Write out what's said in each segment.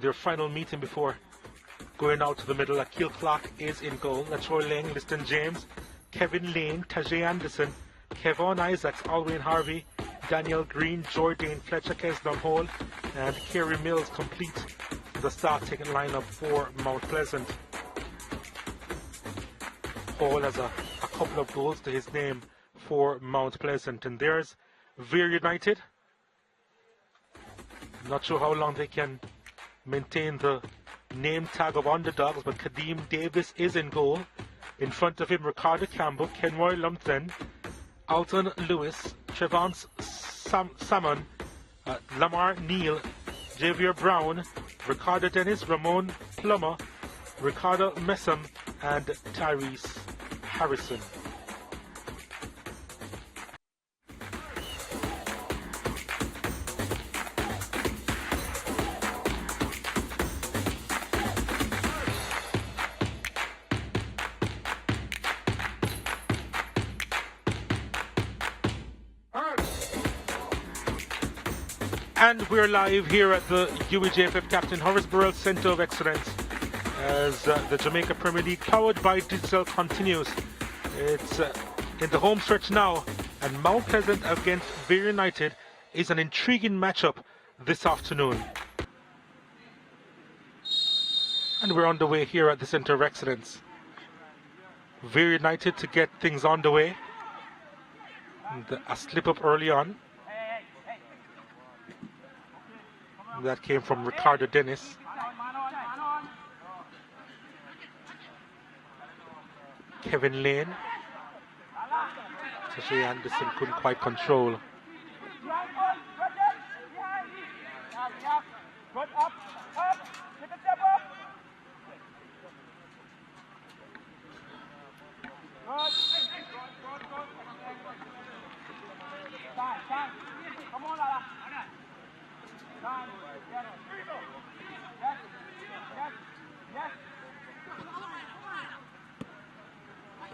their final meeting before going out to the middle. Akil Clark is in goal. Latroy Lang, Liston James, Kevin Lane, Tajay Anderson, Kevon Isaacs, Alwyn Harvey, Daniel Green, Jordan Fletcher, Kesdon Hall, and Kerry Mills complete the starting lineup for Mount Pleasant. Hall has a couple of goals to his name for Mount Pleasant. And there's Vere United. Not sure how long they can maintain the name tag of underdogs, but Kadeem Davis is in goal. In front of him, Ricardo Campbell, Kenroy Lumpton, Alton Lewis, Trevance Salmon, Lamar Neal, Javier Brown, Ricardo Dennis, Ramon Plummer, Ricardo Messam, and Tyrese Harrison. And we're live here at the UEJFF Captain Horace Burrell Centre of Excellence as the Jamaica Premier League, powered by Digital, continues. It's in the home stretch now, and Mount Pleasant against Vere United is an intriguing matchup this afternoon. And we're on the way here at the Centre of Excellence. Vere United to get things on the way. And a slip up early on. That came from Ricardo Dennis. Kevin Lane. Tajay Anderson couldn't quite control.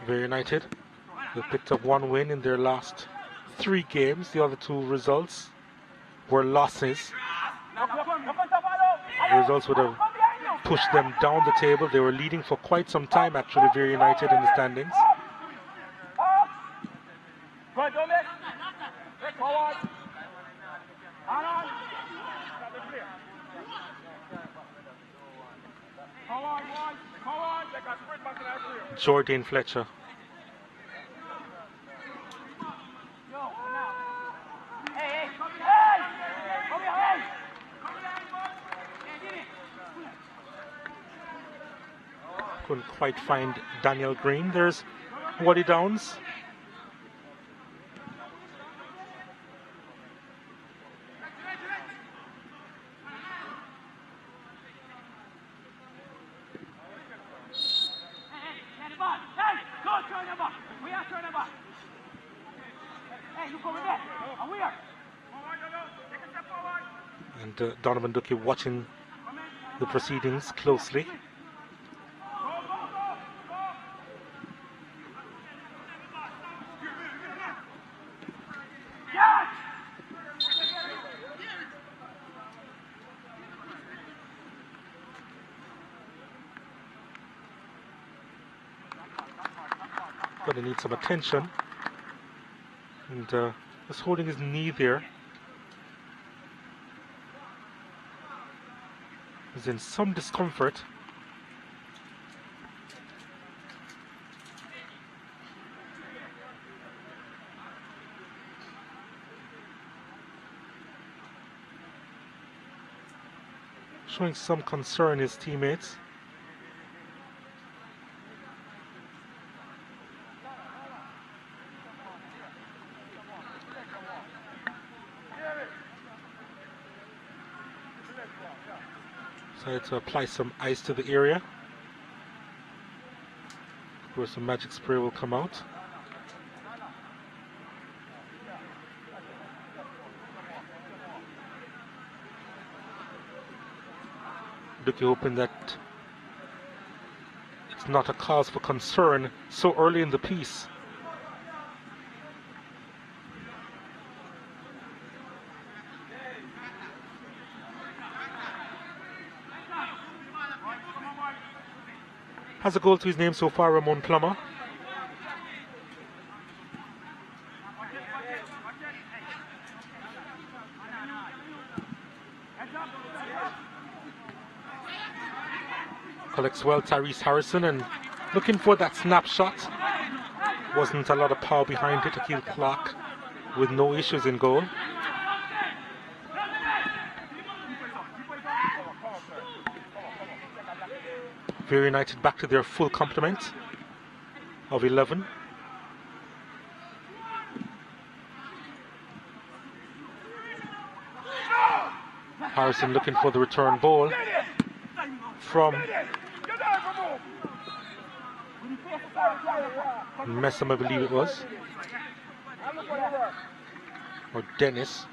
Vere United, they picked up one win in their last 3 games. The other 2 results were losses. The results would have pushed them down the table. They were leading for quite some time, actually, Vere United in the standings. Jordan Fletcher. Couldn't quite find Daniel Green. There's Waddy Downs. And Donovan Ducky watching the proceedings closely. Gonna need some attention, and just holding his knee there. He's in some discomfort. Showing some concern, his teammates. Decided to apply some ice to the area. Of course, some magic spray will come out. Ducky hoping that it's not a cause for concern so early in the piece. has a goal to his name so far, Ramon Plummer. Collects well, Tyrese Harrison, and looking for that snapshot. Wasn't a lot of power behind it. Akil Clark with no issues in goal. Vere United back to their full complement of 11. Harrison looking for the return ball from Messam, I believe it was, or Dennis.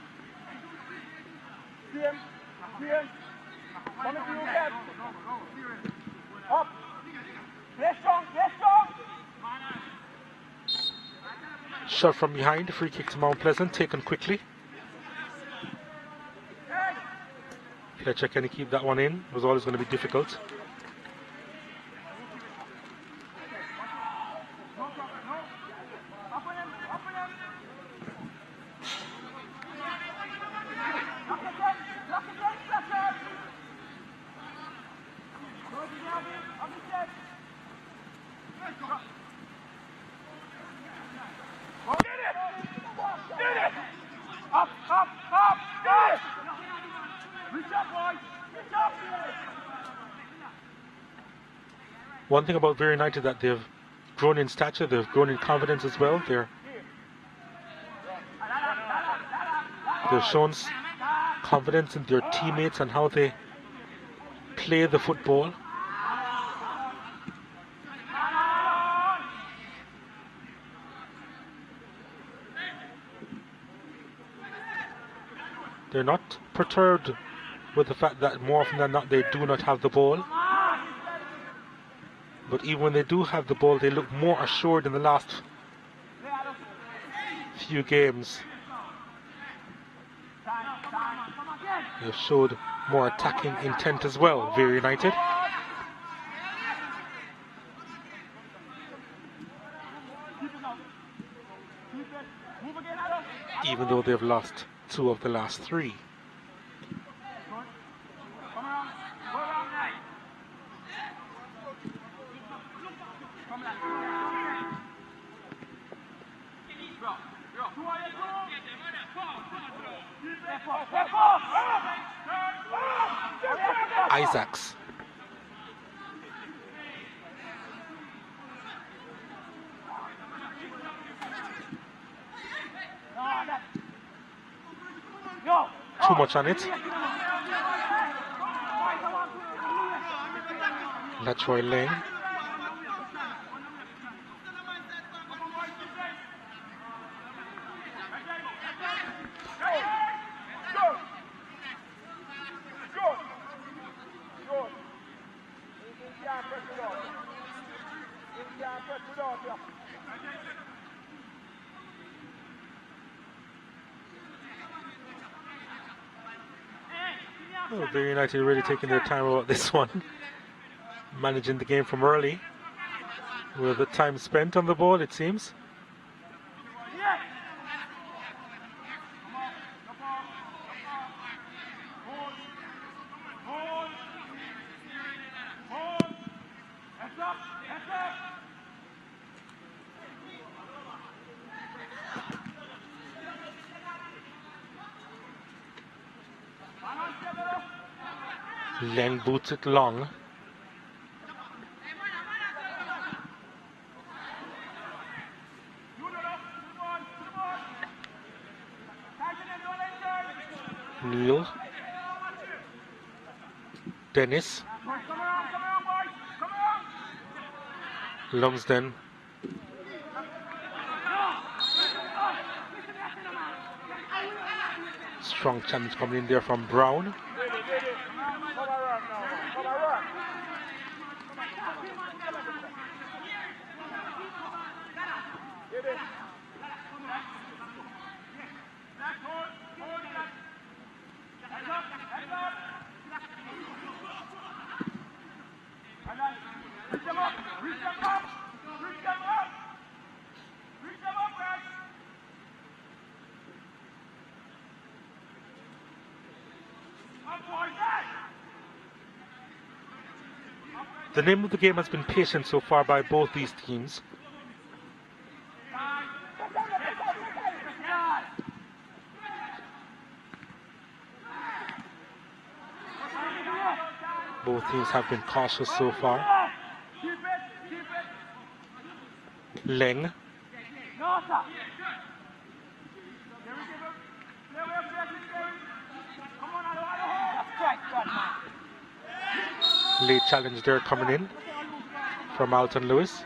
Shot from behind, free kick to Mount Pleasant, taken quickly. Fletcher, can he keep that one in? It was always going to be difficult. One thing about Vere United that they've grown in stature, they've grown in confidence as well. They've shown confidence in their teammates and how they play the football. They're not perturbed with the fact that more often than not they do not have the ball. But even when they do have the ball, they look more assured in the last few games. They've showed more attacking intent as well, Vere United. Even though they've lost 2 of the last 3. Isaacs. Too much on it. Latroy Lane. Oh, Vere United really taking their time about this one. Managing the game from early. With the time spent on the ball, it seems. Len boots it long. Neil. Dennis. Lumsden. Strong challenge coming in there from Brown. The name of the game has been patient so far by both these teams. Both teams have been cautious so far. Leng. Late challenge there coming in from Alton Lewis.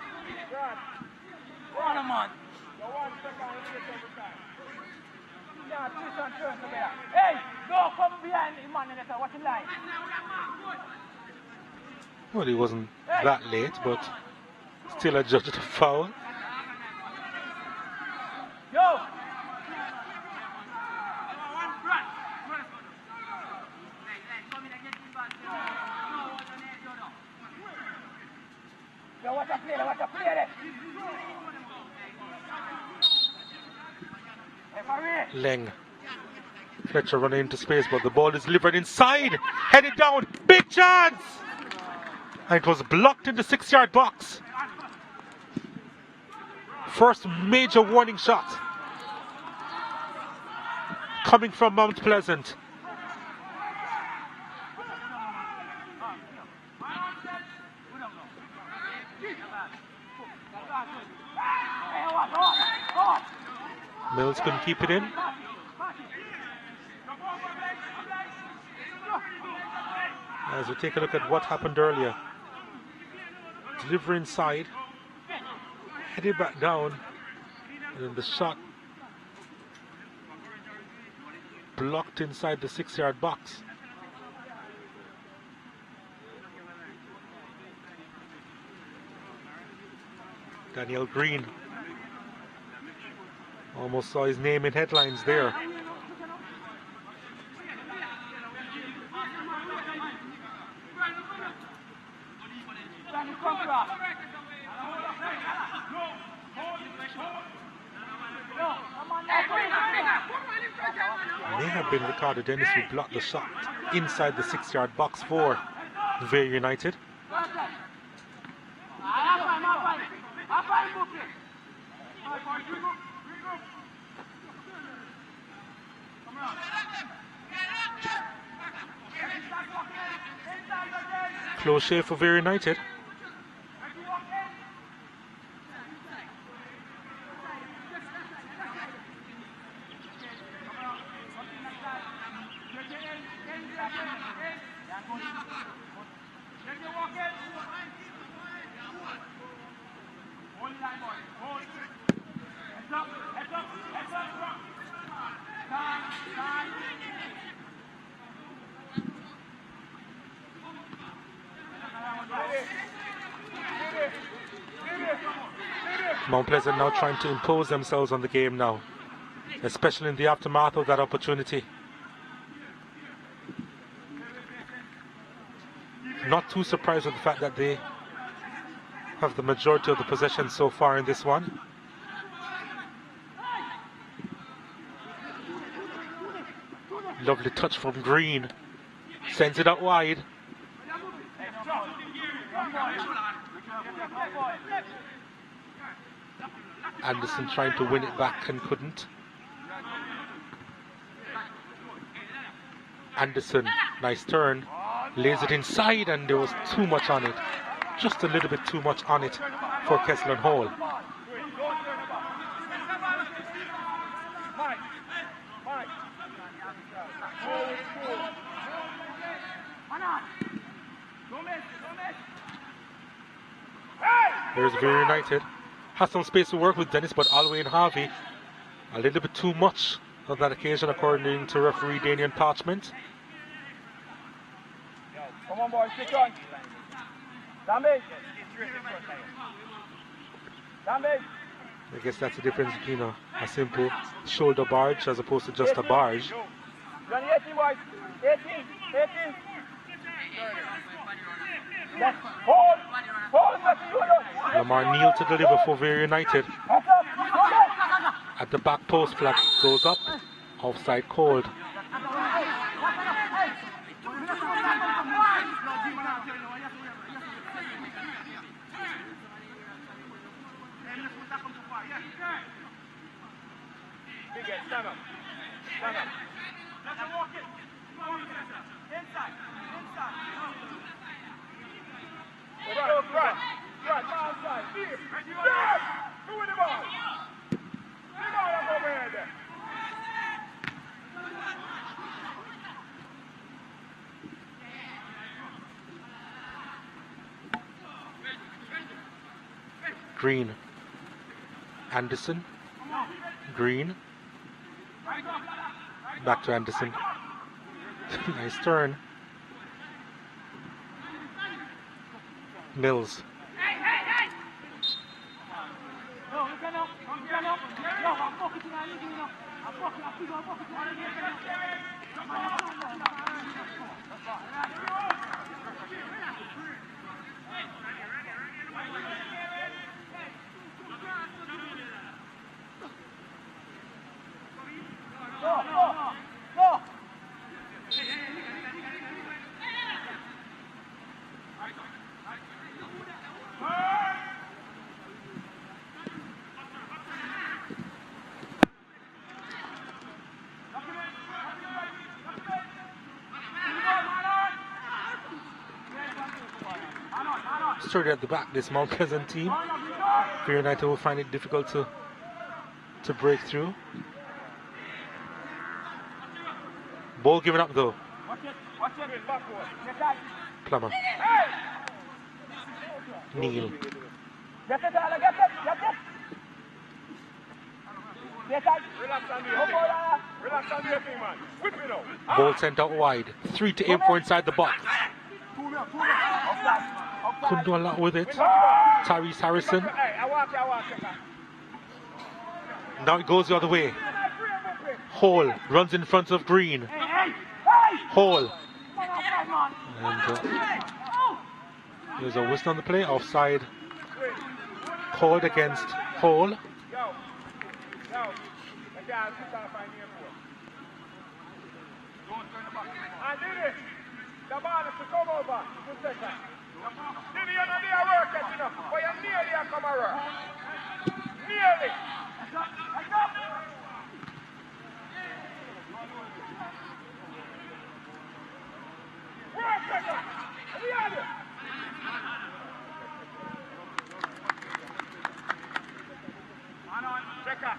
Well, he wasn't that late, but still adjudged a foul. Leng. Fletcher running into space, but the ball is delivered inside. Headed down. Big chance! And it was blocked in the 6-yard box. First major warning shot coming from Mount Pleasant. Mills couldn't keep it in. As we take a look at what happened earlier. Deliver inside, headed back down, and then the shot blocked inside the 6-yard box. Daniel Green almost saw his name in headlines there. May have been Ricardo Dennis who blocked the shot inside the 6-yard box for Vere United. Close shave for Vere United. Mount Pleasant now trying to impose themselves on the game now, especially in the aftermath of that opportunity. Not too surprised with the fact that they have the majority of the possession so far in this one. Lovely touch from Green. Sends it out wide. Anderson trying to win it back and couldn't. Anderson, nice turn. Lays it inside and there was too much on it. Just a little bit too much on it for Kessler and Hall. There's Vere United. Has some space to work with Dennis, but Alway and Harvey a little bit too much on that occasion, according to referee Daniel Parchment. Come on, boys, stick on. Damage. Damage. I guess that's the difference between a simple shoulder barge as opposed to just a barge. 18, boys. 18. Yes. Hold. Lamar Neal to deliver for Vere United. At the back post, flag goes up. Offside called. Big head, stand up. Stand up. Let's walk it. Inside. Right. Outside. Here. Yes! Who with the ball? The ball up over here there. Green. Anderson. Green. Back to Anderson. Nice turn. Mills. Go! Sturdy at the back, this Mount Pleasant team. Vere United will find it difficult to break through. Ball given up though. Plummer. Neal. Get it. Relax on the thing, man. Whip it out. Ball sent out wide. 3 to aim for inside the box. Couldn't do a lot with it. Tyrese Harrison. Now it goes the other way. Hall runs in front of Green. Hall. And there's a whistle on the play. Offside called against Hall. The ball is to come over. Did you know they are working enough? But you nearly have come around. Nearly. Work, checker. We are there. Checker.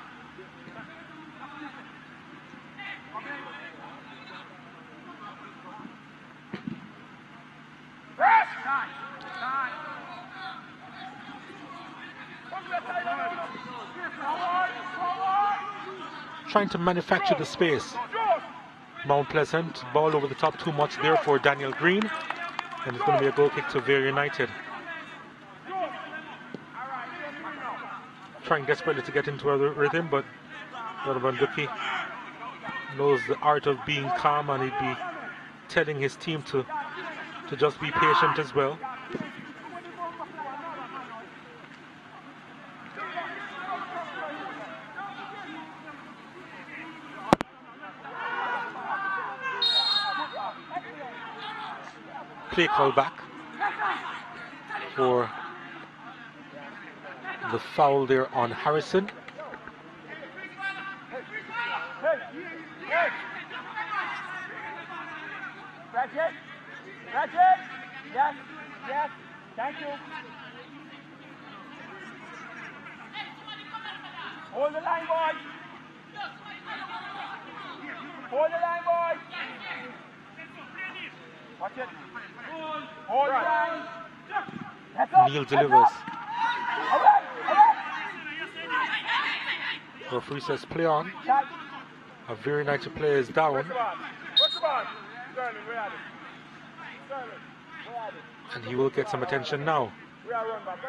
Trying to manufacture the space. Mount Pleasant, ball over the top, too much there for Daniel Green. And it's going to be a goal kick to Vere United. Trying desperately to get into a rhythm, but Donovan Ducky knows the art of being calm, and he'd be telling his team to just be patient as well. Play call back for the foul there on Harrison. Ratchet. Yes. Thank you. Hold the line, boys. Watch it. Hold the line. Neal delivers. Referee says play on. A Vere United player is down. What's the ball? Sterling, where are they? And he will get some attention now. We are run back.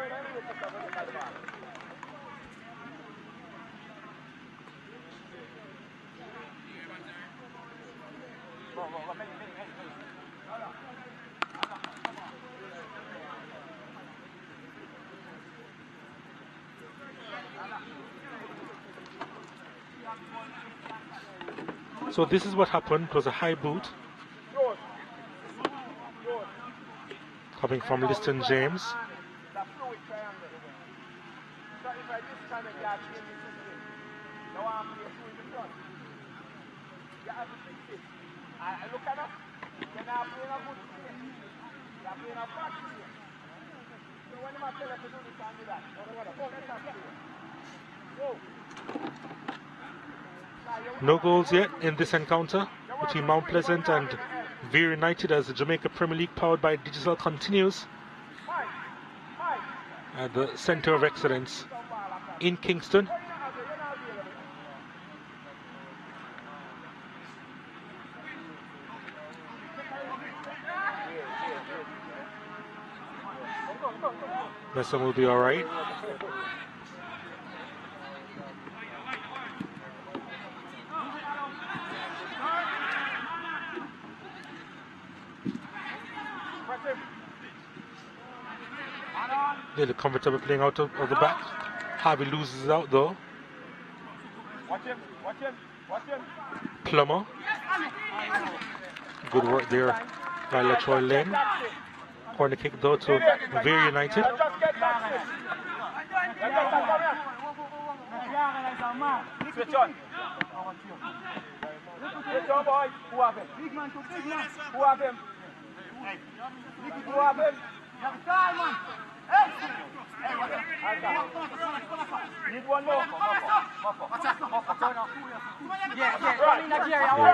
So this is what happened. It was a high boot coming from Liston James. Now I'm here two in the front. You have to fix it. I look at us. You're not playing a good game. You're playing a practice game. So when you tell us to do this and do that, let's have to do it. Whoa. No goals yet in this encounter between Mount Pleasant and Vere United as the Jamaica Premier League powered by Digital continues at the Centre of Excellence in Kingston. Messon will be all right. Little comfortable playing out of the back. Harvey loses out though. Watch him. Plummer. Good work there by Latroy Lane. Corner kick though to Vere United. Switch on. Switch on, boy. Who have him? Who have him? Who have him? Need one more.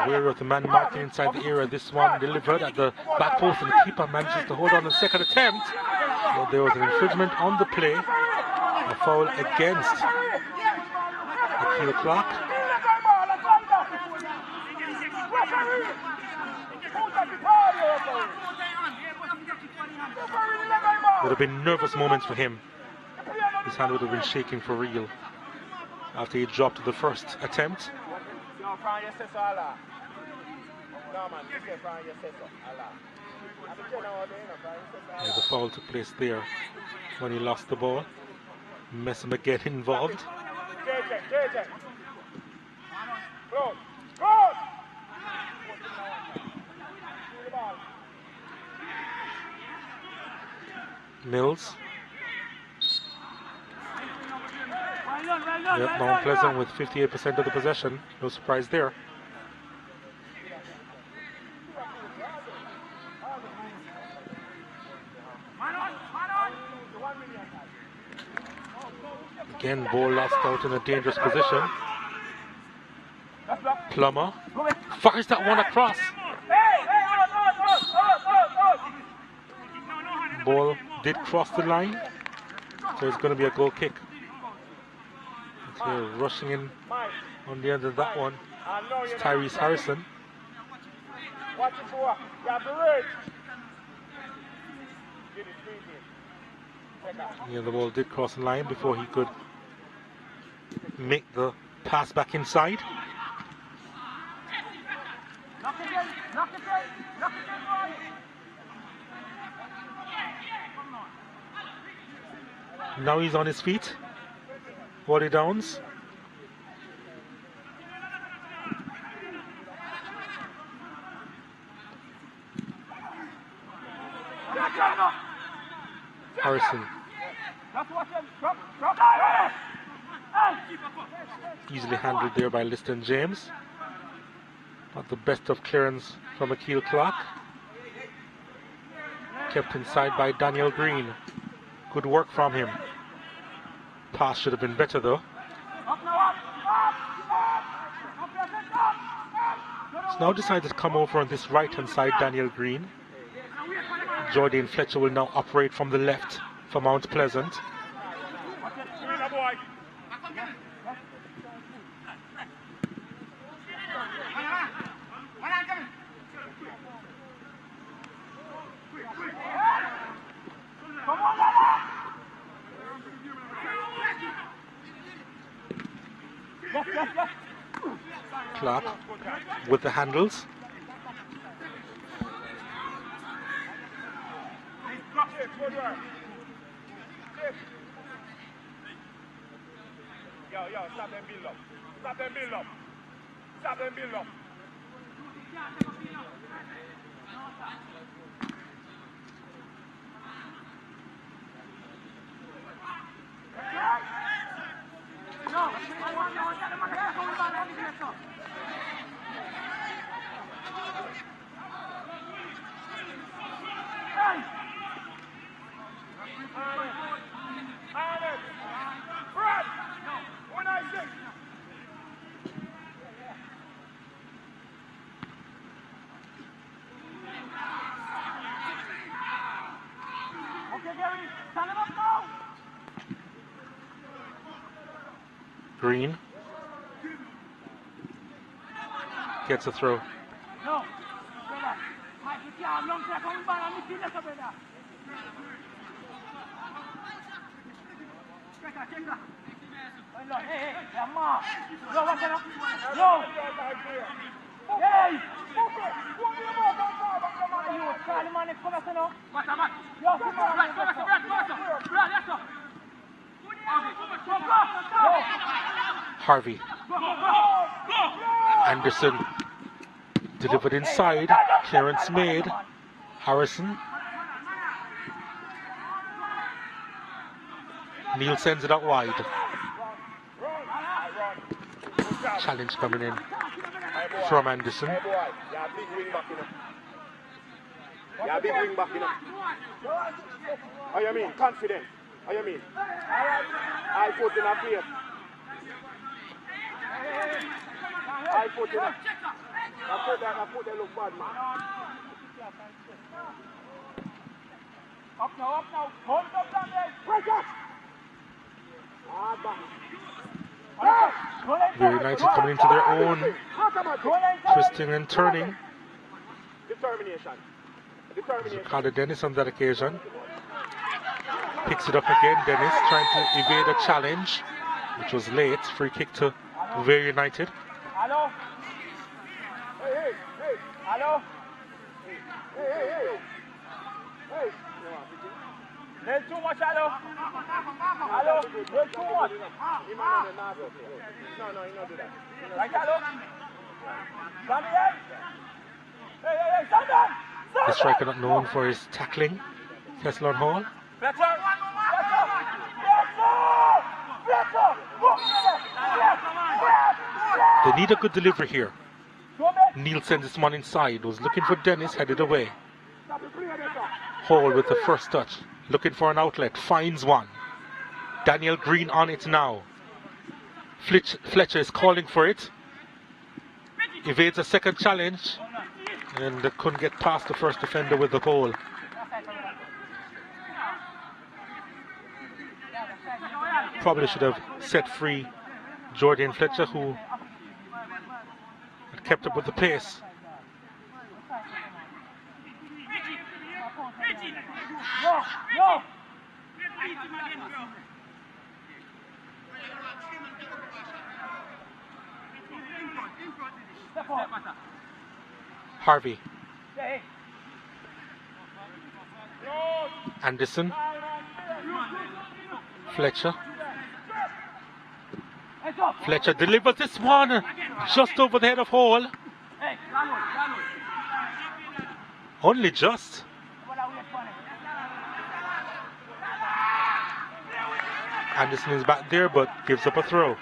Were with the man marking inside the area. This one delivered at the back post and the keeper manages to hold on the second attempt. But there was an infringement on the play. A foul against Akil Clark. Would have been nervous moments for him. His hand would have been shaking for real after he dropped the first attempt. Yeah, the foul took place there when he lost the ball. Messam again involved. Mills. Yep, Mount Pleasant with 58% of the possession. No surprise there. Again, ball lost out in a dangerous position. Plummer fires that one across. Ball did cross the line, so it's going to be a goal kick. So rushing in on the end of that one, it's Tyrese Harrison. Yeah, the ball did cross the line before he could make the pass back inside. Now he's on his feet. Wally Downs. Harrison. Easily handled there by Liston James. Not the best of clearance from Akil Clark. Kept inside by Daniel Green. Good work from him. Pass should have been better though. So now decided to come over on this right hand side, Daniel Green. Jordan Fletcher will now operate from the left for Mount Pleasant. Clark with the handles. Yo, stop them build up. Stop them build up. Stop them build up. Green gets a throw. No. Harvey. Anderson delivered inside. Clearance made. Harrison. Neil sends it out wide. Challenge coming in from Anderson. Yeah, big wing back, you know. How you mean? Confident. How you mean? I put in a place. I put in a... I put that look bad, man. Up now. Hold up down there. Press up. Vere United coming into their own, twisting and turning. Determination. Ricardo Dennis on that occasion. Picks it up again. Dennis trying to evade a challenge, which was late. Free kick to Vere United. Hello? Hey. Hello? Hey. There's too much, hello? Hello? There's too much. No, he not do that. Right, hello? Stand here. Hey, stand down! The striker not known for his tackling. Kesslon Hall. They need a good delivery here. Neil sends this man inside. Was looking for Dennis, headed away. Hall with the first touch. Looking for an outlet. Finds one. Daniel Green on it now. Fletcher is calling for it. Evades a second challenge. And they couldn't get past the first defender with the goal. Probably should have set free Jordan Fletcher, who had kept up with the pace. No. Harvey. Anderson. Fletcher. Fletcher delivers this one just over the head of Hall. Only just. Anderson is back there but gives up a throw.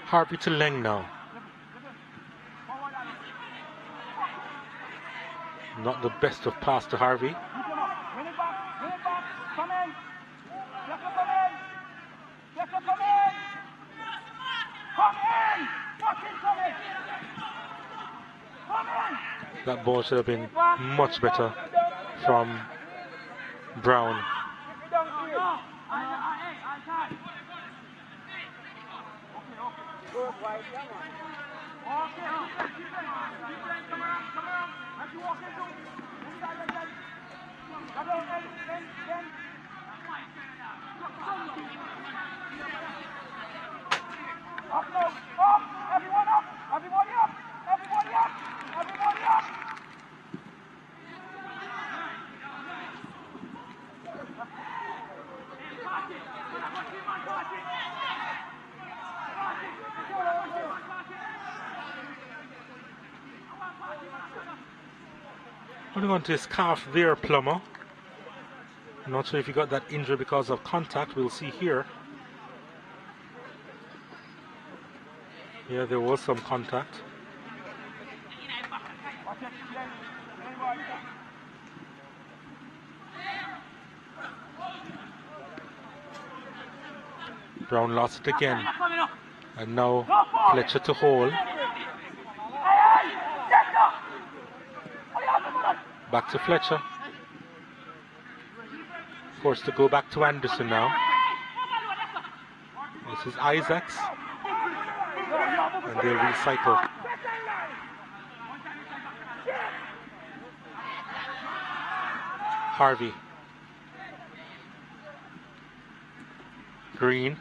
Harvey to Leng now. Not the best of pass to Harvey. That ball should have been much better from Brown. Holding on to his calf there, Plummer. I'm not sure if he got that injury because of contact. We'll see here. Yeah, there was some contact. Brown lost it again. And now Fletcher to hold. Back to Fletcher. Forced to go back to Anderson now. This is Isaacs. And they'll recycle. Harvey. Green.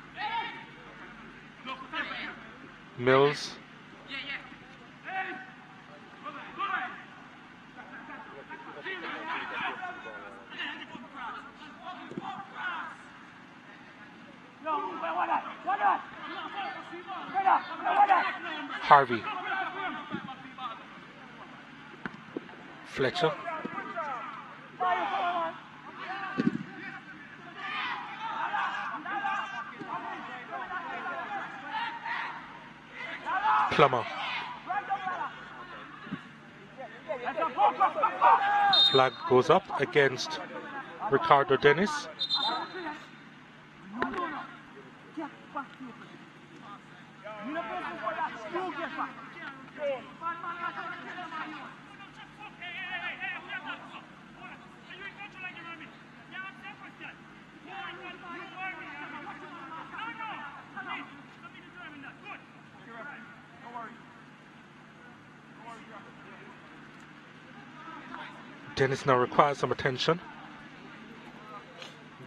Mills. Harvey. Fletcher. Plummer. Flag goes up against Ricardo Dennis. Dennis now requires some attention.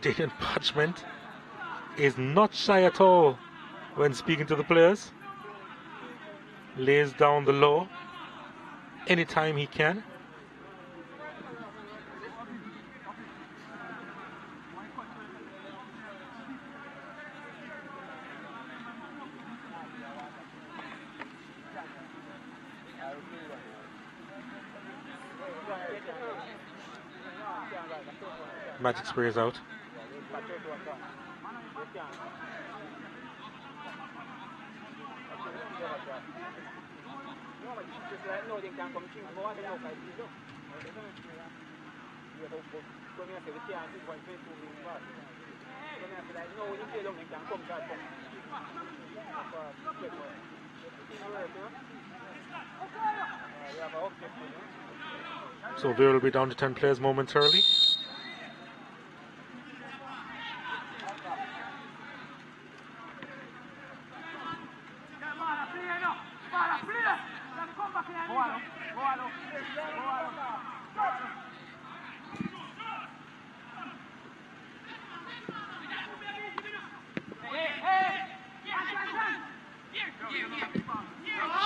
Daniel Parchment is not shy at all when speaking to the players. Lays down the law anytime he can. Magic spray is out. So Vere will be down to 10 players momentarily.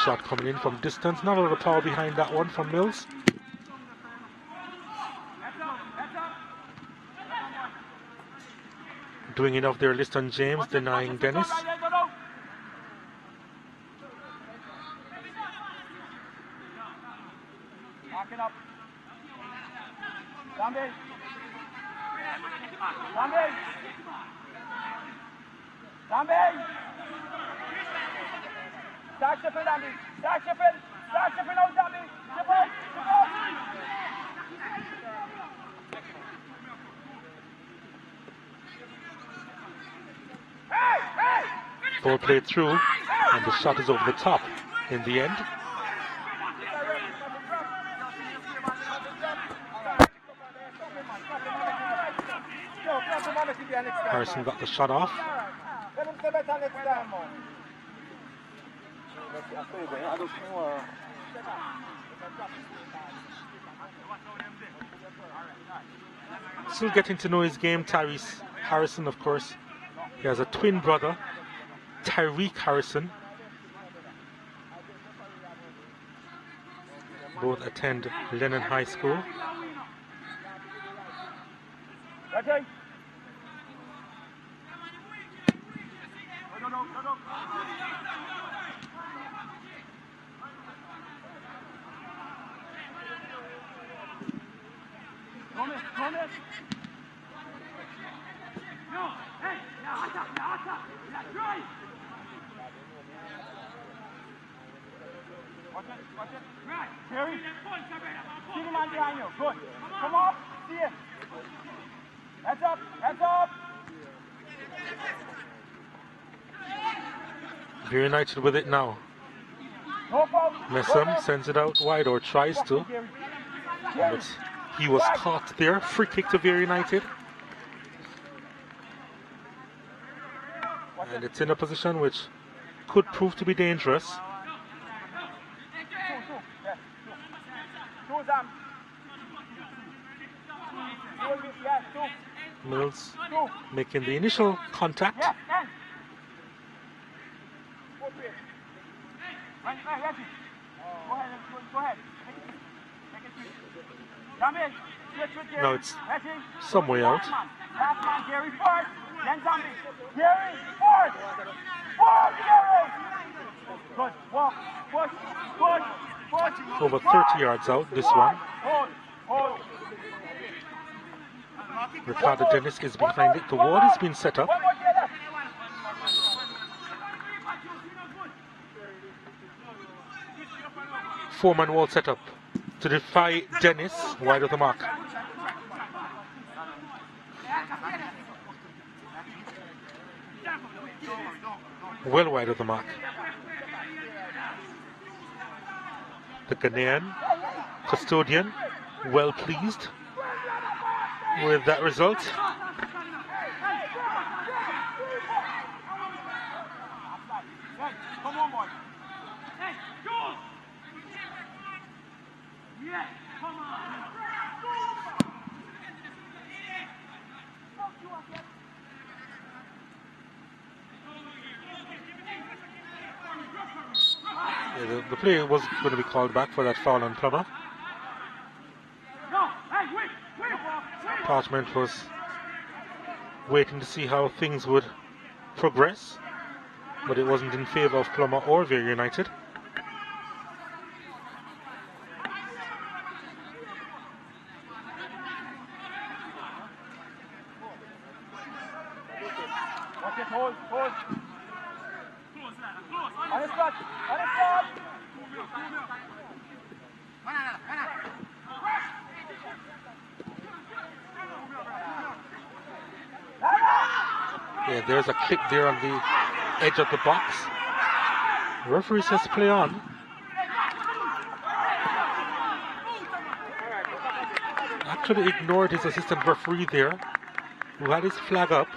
Shot coming in from distance. Not a lot of power behind that one from Mills. Doing enough there, Liston James denying Dennis. Ball played through, and the shot is over the top in the end. Harrison got the shot off. Still getting to know his game, Tyrese Harrison, of course. He has a twin brother, Tyreek Harrison. Both attend Lennon High School. Okay. Come in. No, hey, now attack. Let's try. Watch it. Right. Terry. See the man behind you. Good. Come on. See him. Heads up. Vere United with it now. Messam sends it out wide, or tries to. But he was caught there. Free kick to Vere United. And it's in a position which could prove to be dangerous. Mills making the initial contact. Go ahead. Come in. Now it's some way out. Last man, Gary first. Then Zombie. Gary first. Forward, Gary. Good. Walk. Push. Over 30 yards out, this one. Hold. Ricardo Dennis is behind it. The wall has been set up. Four-man wall set up to defy Dennis, wide of the mark. Well wide of the mark. The Ghanaian custodian well pleased with that result. Come on, boy. Hey, go! Yeah, come on. Yeah, the play was going to be called back for that foul on Plummer. Parchment was waiting to see how things would progress, but it wasn't in favour of Plummer or Vere United. Hold. On his spot. Yeah, there's a kick there on the edge of the box. The referee says play on. Actually ignored his assistant referee there, who had his flag up.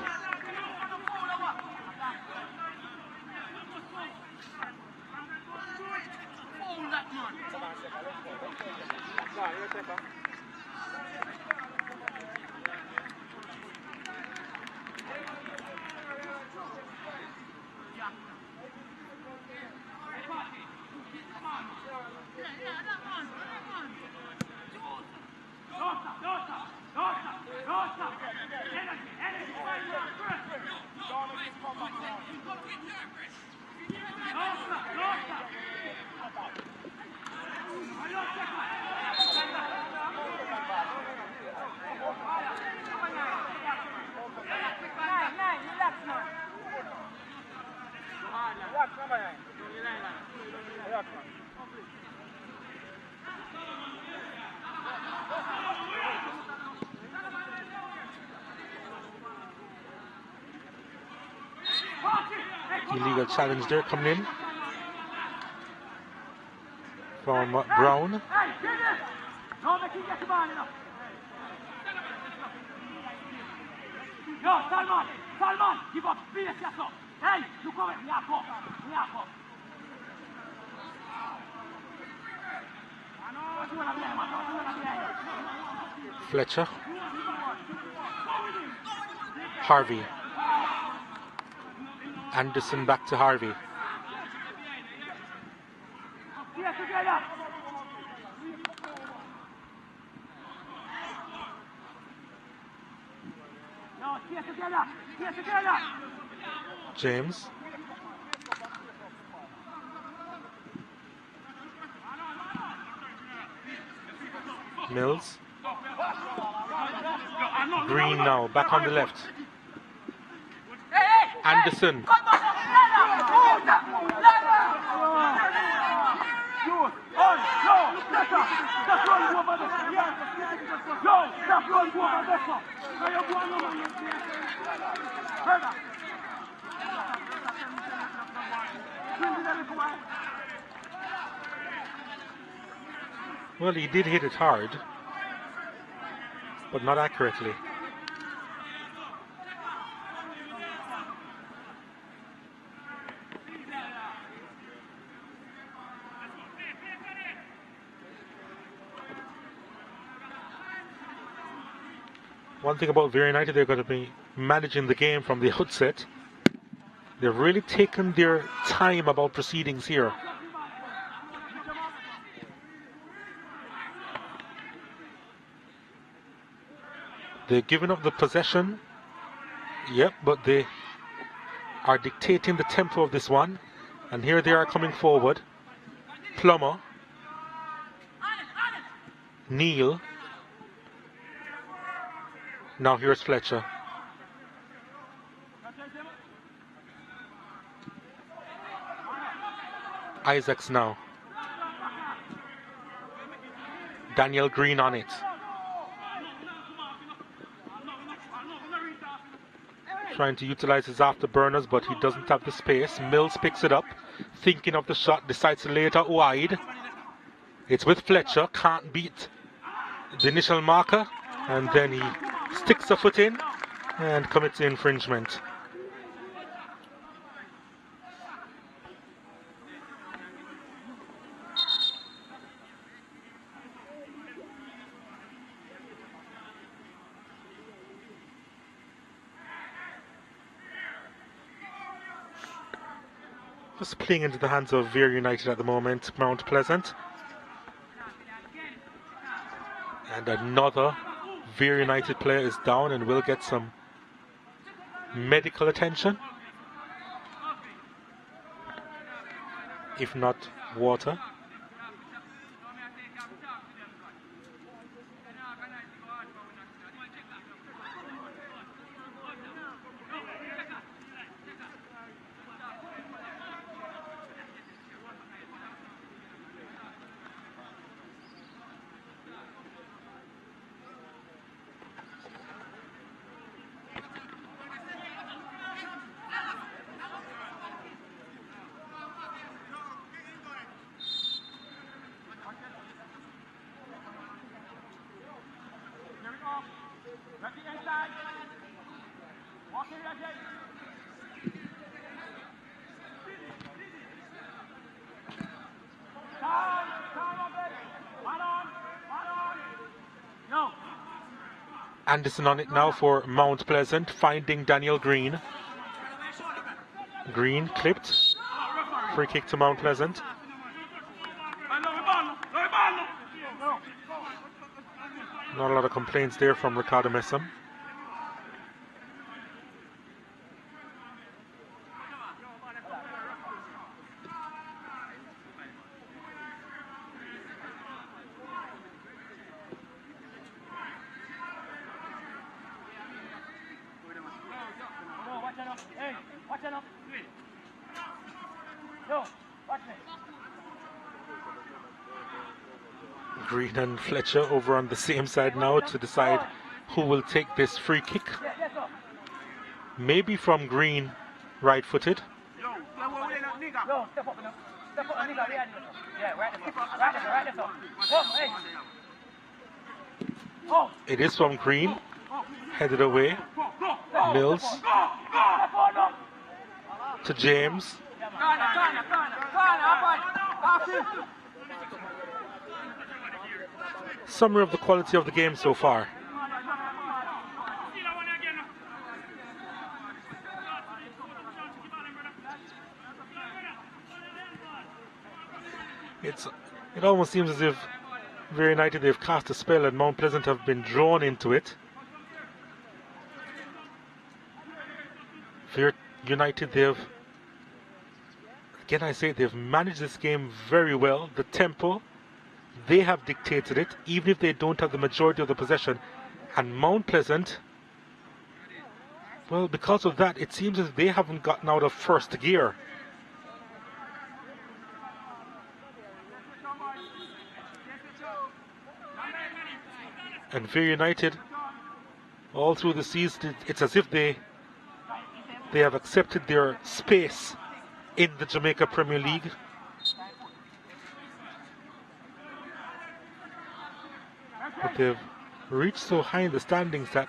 Illegal challenge there coming in from Brown. Salman, give up, be yourself. Hey, you come in, Fletcher. Harvey. Anderson back to Harvey. James. Mills. Green now, back on the left. Anderson. Well, he did hit it hard, but not accurately. One thing about Vere United, they're going to be managing the game from the outset. They've really taken their time about proceedings here. They're giving up the possession. Yep, but they are dictating the tempo of this one. And here they are coming forward. Plummer. Neal. Now here's Fletcher. Isaacs now. Daniel Green on it. Trying to utilize his afterburners, but he doesn't have the space. Mills picks it up, thinking of the shot, decides to lay it out wide. It's with Fletcher, can't beat the initial marker, and then he sticks a foot in and commits the infringement. Just playing into the hands of Vere United at the moment, Mount Pleasant. And another Vere United player is down and will get some medical attention, if not water. Anderson on it now for Mount Pleasant, finding Daniel Green. Green clipped. Free kick to Mount Pleasant. Not a lot of complaints there from Ricardo Messam. Green and Fletcher over on the same side now to decide who will take this free kick. Maybe from Green, right-footed. It is from Green, headed away. Mills to James. Summary of the quality of the game so far. It almost seems as if Vere United, they've cast a spell and Mount Pleasant have been drawn into it. Vere United, they've managed this game very well. The tempo, they have dictated it, even if they don't have the majority of the possession. And Mount Pleasant, well, because of that, it seems as they haven't gotten out of first gear. And Vere United, all through the season, it's as if they have accepted their space in the Jamaica Premier League. But they've reached so high in the standings that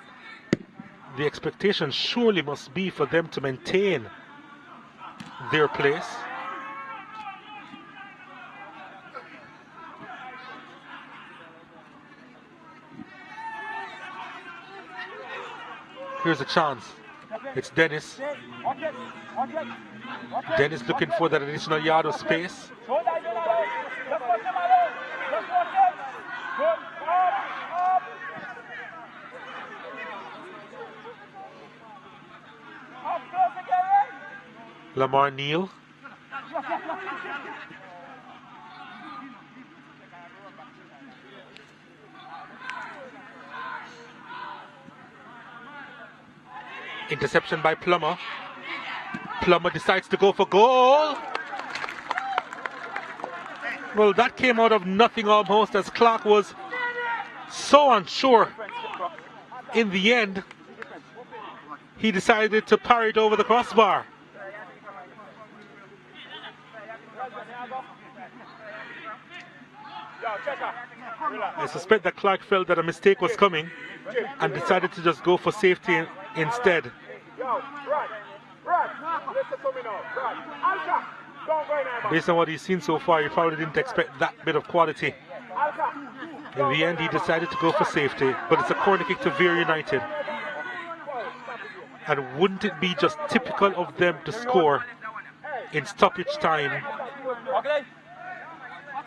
the expectation surely must be for them to maintain their place. Here's a chance. It's Dennis. Dennis looking for that additional yard of space. Lamar Neal. Interception by Plummer. Plummer decides to go for goal. Well, that came out of nothing almost, as Clark was so unsure. In the end, he decided to parry it over the crossbar. I suspect that Clark felt that a mistake was coming and decided to just go for safety instead. Based on what he's seen so far, he probably didn't expect that bit of quality. In the end, he decided to go for safety, but it's a corner kick to Vere United. And wouldn't it be just typical of them to score in stoppage time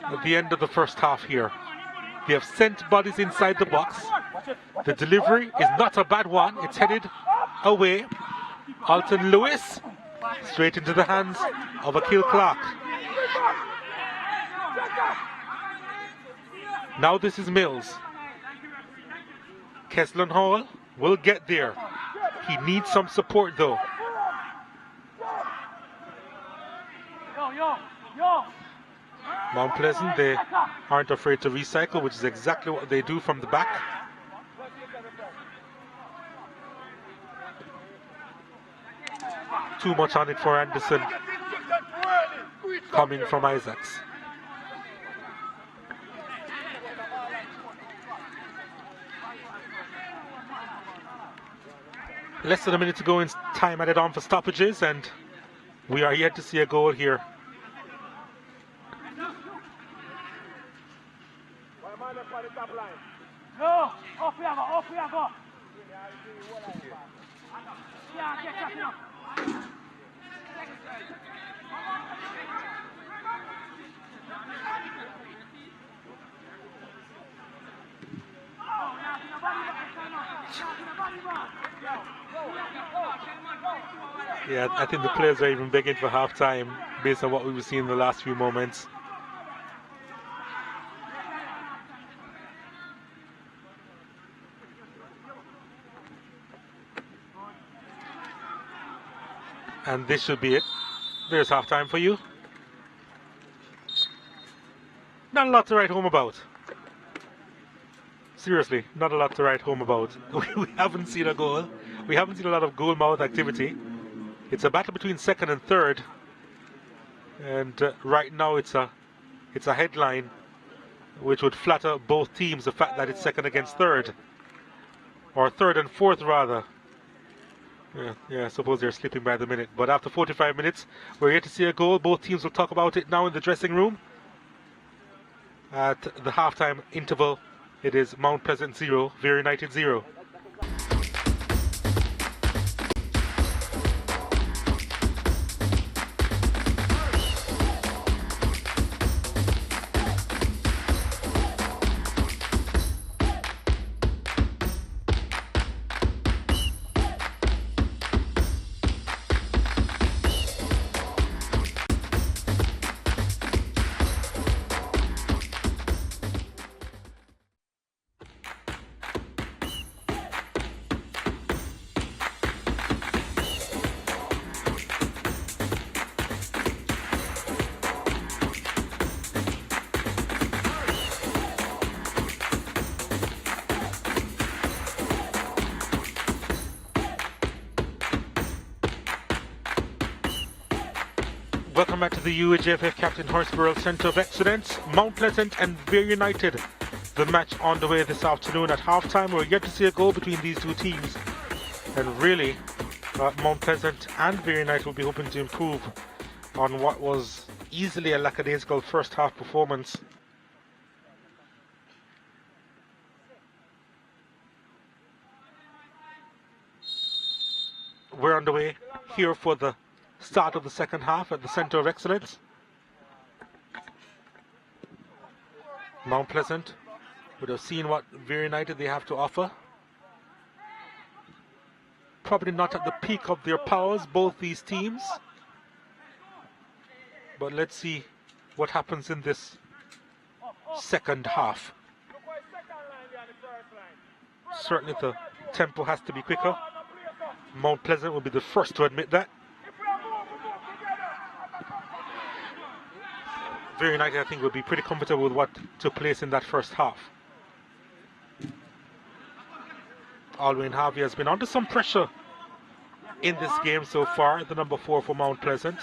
at the end of the first half here? They have sent bodies inside the box. The delivery is not a bad one. It's headed away. Alton Lewis straight into the hands of Akil Clark. Now this is Mills. Keslan Hall will get there. He needs some support though. Mount Pleasant, they aren't afraid to recycle, which is exactly what they do from the back. Too much on it for Anderson, coming from Isaacs. Less than a minute to go in time added on for stoppages, and we are yet to see a goal here. Yeah, I think the players are even begging for half time based on what we've seen in the last few moments. And this should be it. There's half time for you. Not a lot to write home about. Seriously, not a lot to write home about. We haven't seen a goal. We haven't seen a lot of goal mouth activity. It's a battle between second and third, and right now it's a headline which would flatter both teams, the fact that it's second against third, or third and fourth rather. Yeah, I suppose they're slipping by the minute. But after 45 minutes, we're here to see a goal. Both teams will talk about it now in the dressing room. At the halftime interval, it is Mount Pleasant 0, Vere United 0. Welcome back to the UAJFF Captain Horseborough Centre of Excellence. Mount Pleasant and Vere United. The match on the way this afternoon at halftime. We're yet to see a goal between these two teams. And really, Mount Pleasant and Vere United will be hoping to improve on what was easily a lackadaisical first half performance. We're underway here for the start of the second half at the Centre of Excellence. Mount Pleasant would have seen what Vere United they have to offer. Probably not at the peak of their powers, both these teams. But let's see what happens in this second half. Certainly the tempo has to be quicker. Mount Pleasant will be the first to admit that. Vere United, I think, will be pretty comfortable with what took place in that first half. Alwyn Harvey has been under some pressure in this game so far, the number 4 for Mount Pleasant.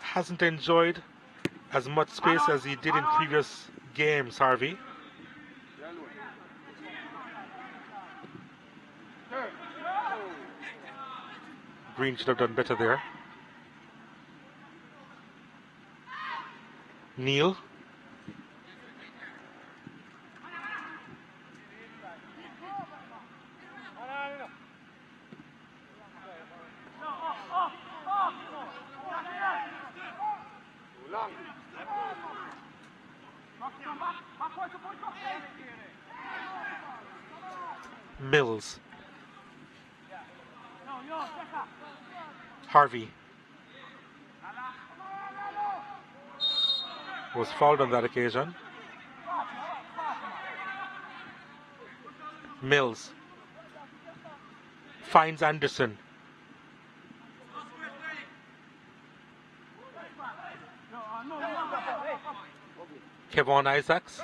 Hasn't enjoyed as much space as he did in previous games, Harvey. Green should have done better there. Neil. Mills. Harvey was fouled on that occasion. Mills finds Anderson. Kevon Isaacs.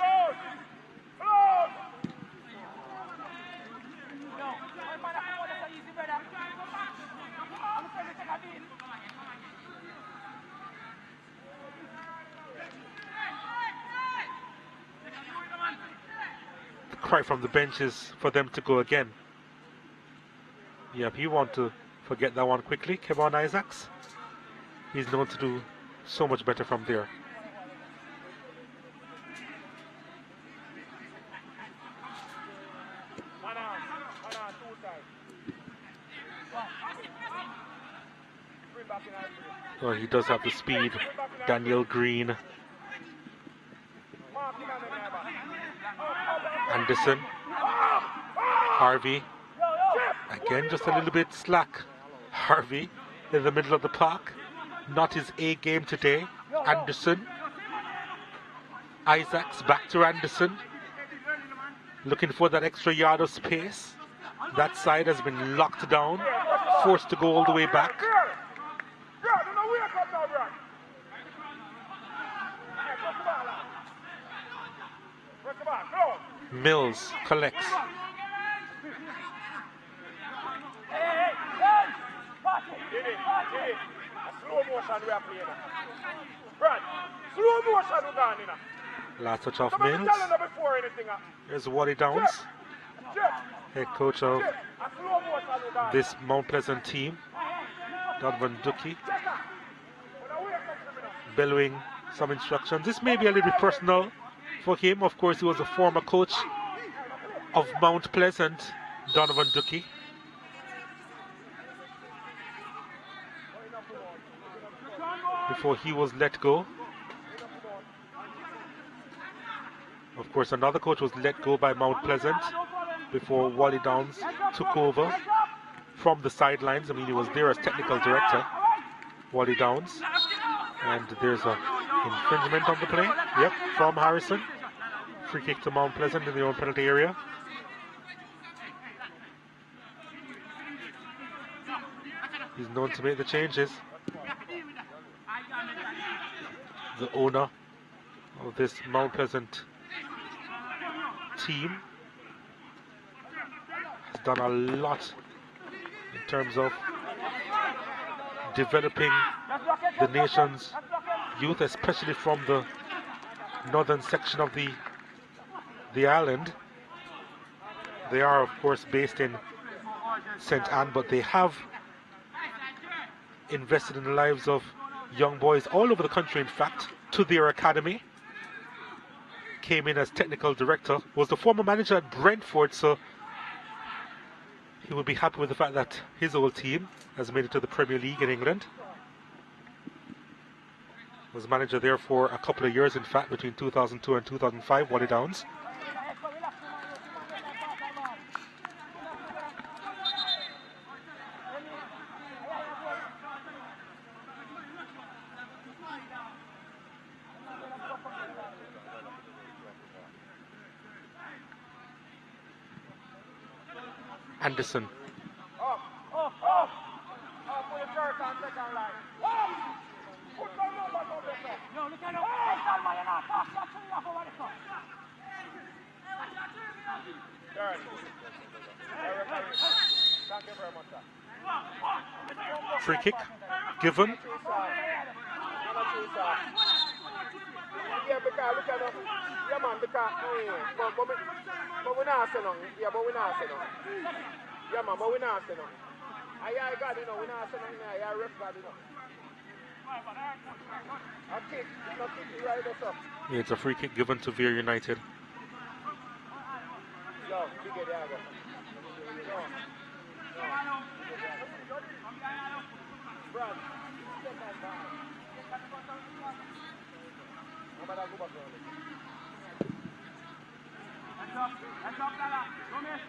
Cry from the benches for them to go again. Yep, you want to forget that one quickly. Kevon Isaacs, he's known to do so much better from there. Well, he does have the speed. Daniel Green. Anderson. Harvey. Again, just a little bit slack. Harvey in the middle of the park. Not his A game today. Anderson. Isaacs back to Anderson. Looking for that extra yard of space. That side has been locked down. Forced to go all the way back. Mills collects. Last touch off Mills. Here's Wally Downs, head coach of this Mount Pleasant team. Donovan Ducky bellowing some instructions. This may be a little bit personal for him. Of course, he was a former coach of Mount Pleasant, Donovan Ducky. Before he was let go. Of course, another coach was let go by Mount Pleasant before Wally Downs took over from the sidelines. I mean, he was there as technical director, Wally Downs. And there's a infringement on the play. Yep, from Harrison. Free kick to Mount Pleasant in their own penalty area. He's known to make the changes. The owner of this Mount Pleasant team has done a lot in terms of developing the nation's youth, especially from the northern section of the island. They are, of course, based in St. Anne, but they have invested in the lives of young boys all over the country, in fact, to their academy. Came in as technical director, was the former manager at Brentford, so he will be happy with the fact that his old team has made it to the Premier League in England. Was manager there for a couple of years, in fact, between 2002 and 2005, Wally Downs. Anderson. Free kick given. Yeah, because look at them. Yeah, man, because but we not say nothing. Yeah, but we not say nothing. Yeah, man, but we not say nothing. I got it, you know, we not say nothing. I ref got it, you know. A kick, no kick, right us up. Yeah, it's a free kick given to Vere United. Yo, big it, yeah, Brad, step back down. Hands up, Lala. Come here.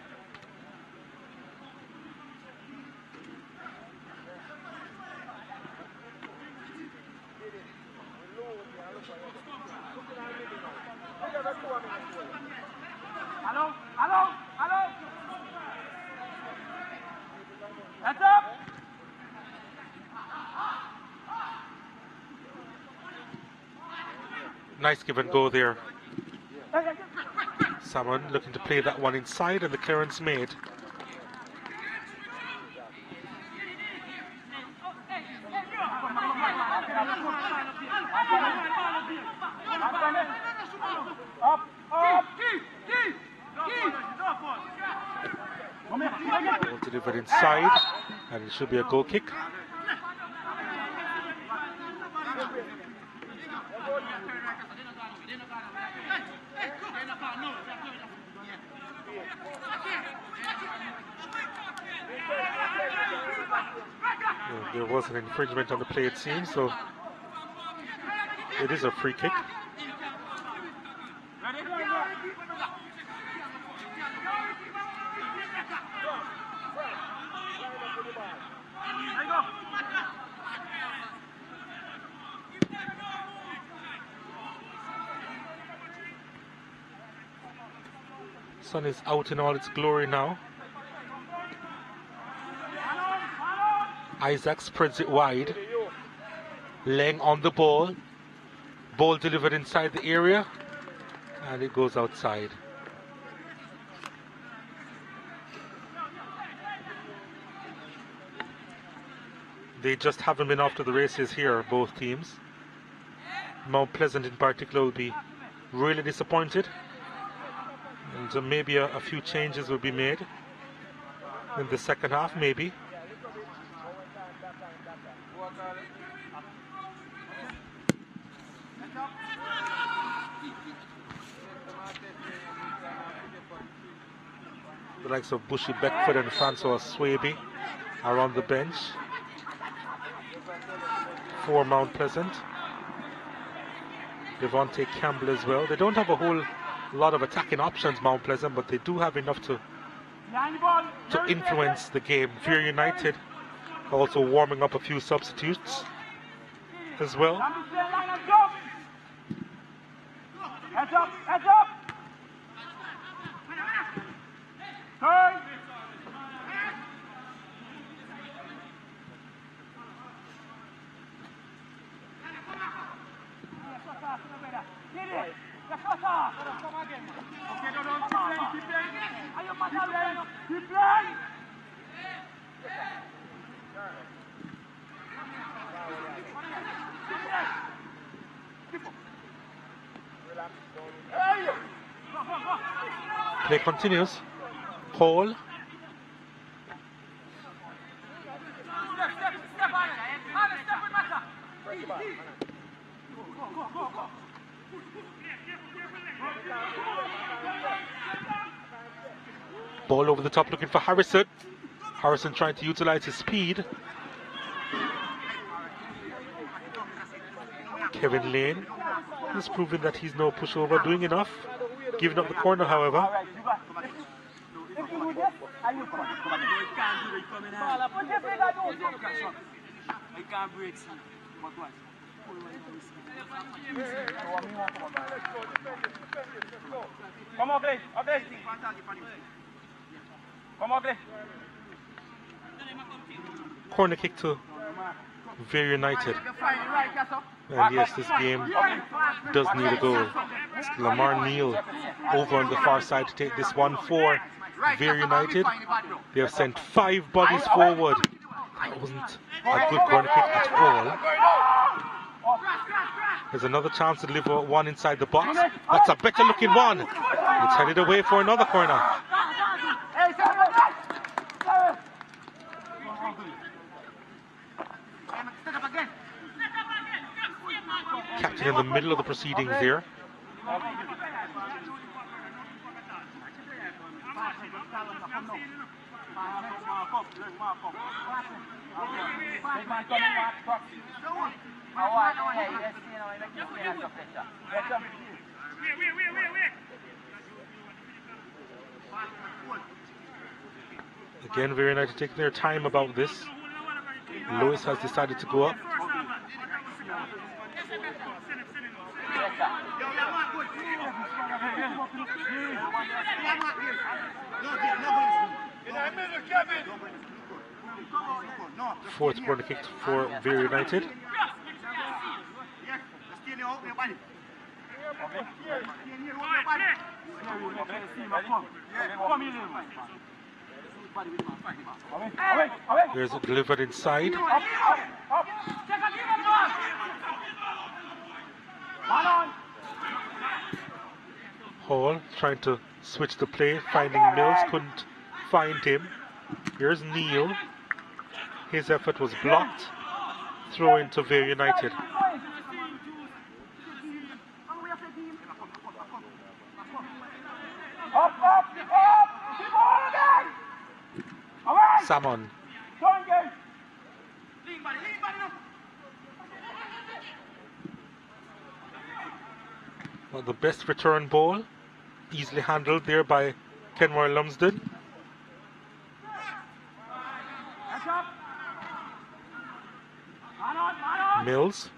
Hello, hello, hello. Hands up. Nice give and go there. Salmon looking to play that one inside, and the clearance made. Ball delivered inside, and it should be a goal kick. There was an infringement on the play, it seems, so it is a free kick. Sun is out in all its glory now. Isaac spreads it wide, laying on the ball. Ball delivered inside the area, and it goes outside. They just haven't been off to the races here, both teams. Mount Pleasant in particular will be really disappointed. And maybe a few changes will be made in the second half, maybe. The likes of Bushy Beckford and Francois Swaby are on the bench for Mount Pleasant. Devontae Campbell as well. They don't have a whole lot of attacking options, Mount Pleasant, but they do have enough to influence the game. Vere United also warming up a few substitutes as well. Heads up, heads up. Turn. Play continues. Hole. Ball over the top looking for Harrison. Harrison trying to utilize his speed. Kevin Lane has proven that he's no pushover, doing enough. Giving up the corner, however. Come on, Clay. Come on, Clay. Corner kick to Vere United. And yes, this game does need a goal. It's Lamar Neal over on the far side to take this one for Vere United. They have sent 5 bodies forward. That wasn't a good corner kick at all. There's another chance to deliver one inside the box. That's a better looking one. It's headed away for another corner. Captain in the middle of the proceedings here. Again, Vere United taking their time about this. Lewis has decided to go up. Fourth corner kick for Vere United. There's it delivered inside. Hall trying to switch the play, finding Mills, couldn't find him. Here's Neal. His effort was blocked. Throw into Vere United. Salmon. Well, the best return ball, easily handled there by Kenmore Lumsden. Mills.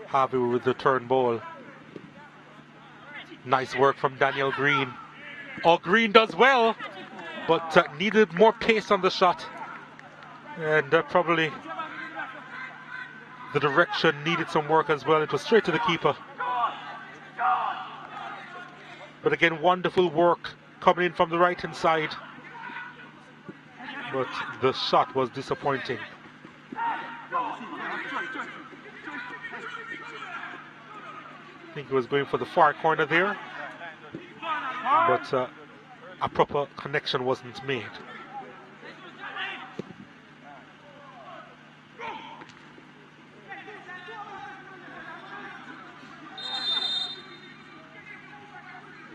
Harvey with the turn ball. Nice work from Daniel Green. Oh, Green does well, but needed more pace on the shot. And probably the direction needed some work as well. It was straight to the keeper. But again, wonderful work coming in from the right hand side. But the shot was disappointing. I think he was going for the far corner there. But a proper connection wasn't made.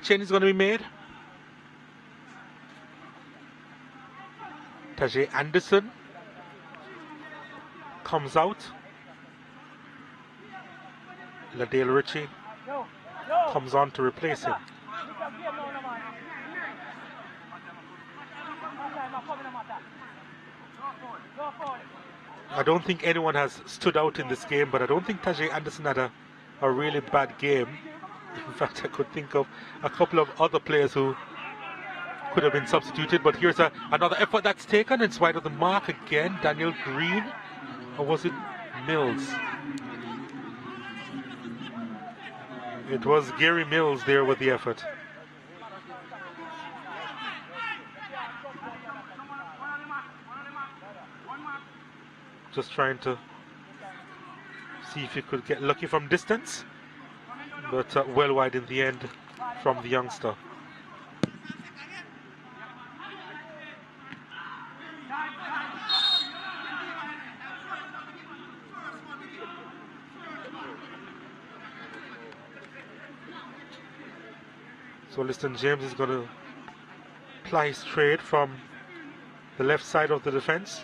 Change is going to be made. Tajay Anderson comes out. Ladale Ritchie comes on to replace him. I don't think anyone has stood out in this game, but I don't think Tajay Anderson had a really bad game. In fact, I could think of a couple of other players who could have been substituted, but here's another effort that's taken. It's wide of the mark again. Daniel Green, or was it Mills? It was Gary Mills there with the effort. just trying to see if he could get lucky from distance, but well wide in the end from the youngster. So Liston James is going to ply straight from the left side of the defense.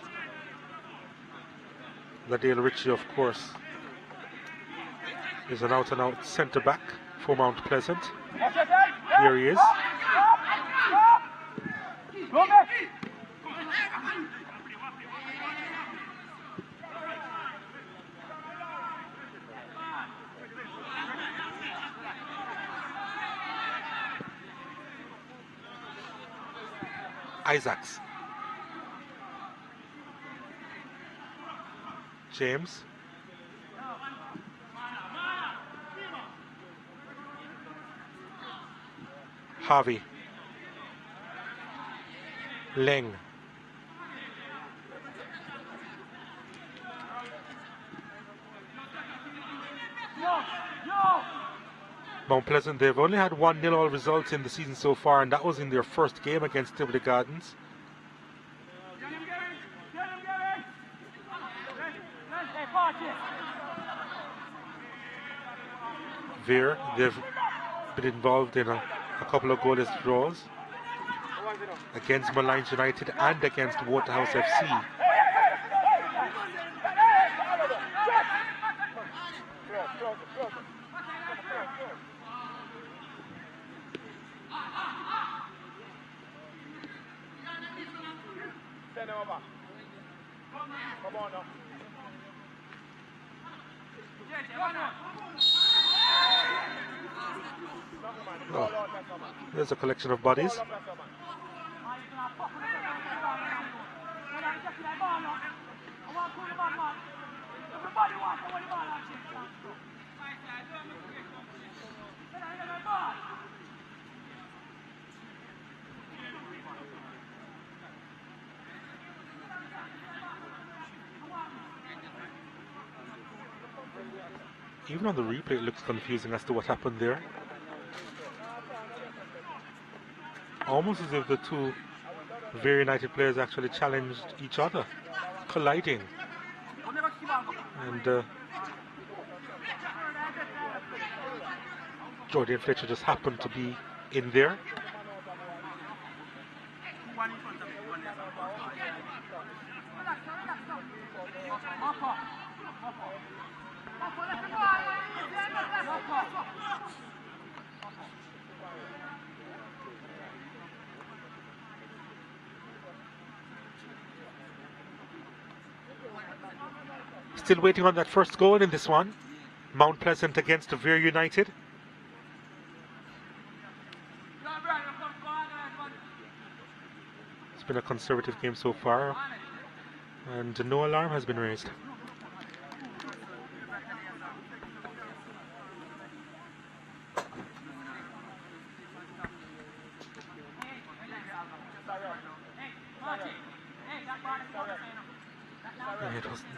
Ladale Ritchie, of course, is an out-and-out centre-back for Mount Pleasant. Here he is. Isaacs. James. Harvey. Leng. Mount Pleasant, they've only had 1-0 all results in the season so far, and that was in their first game against Tivoli Gardens. Vere, they've been involved in a couple of goalless draws against Malines United and against Waterhouse FC. Oh, there's a collection of bodies. Even on the replay, it looks confusing as to what happened there. Almost as if the two Vere United players actually challenged each other, colliding. And Jordan Fletcher just happened to be in there. Still waiting on that first goal in this one. Mount Pleasant against Vere United. It's been a conservative game so far, and no alarm has been raised.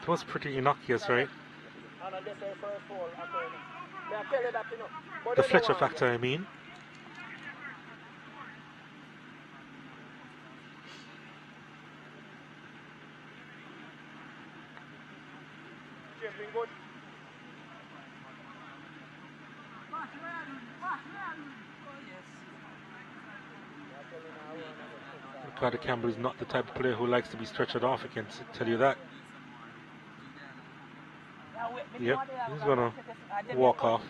It was pretty innocuous, right? The Fletcher factor, I mean. Ricardo Campbell is not the type of player who likes to be stretched off, I can tell you that. Yep, he's gonna walk off.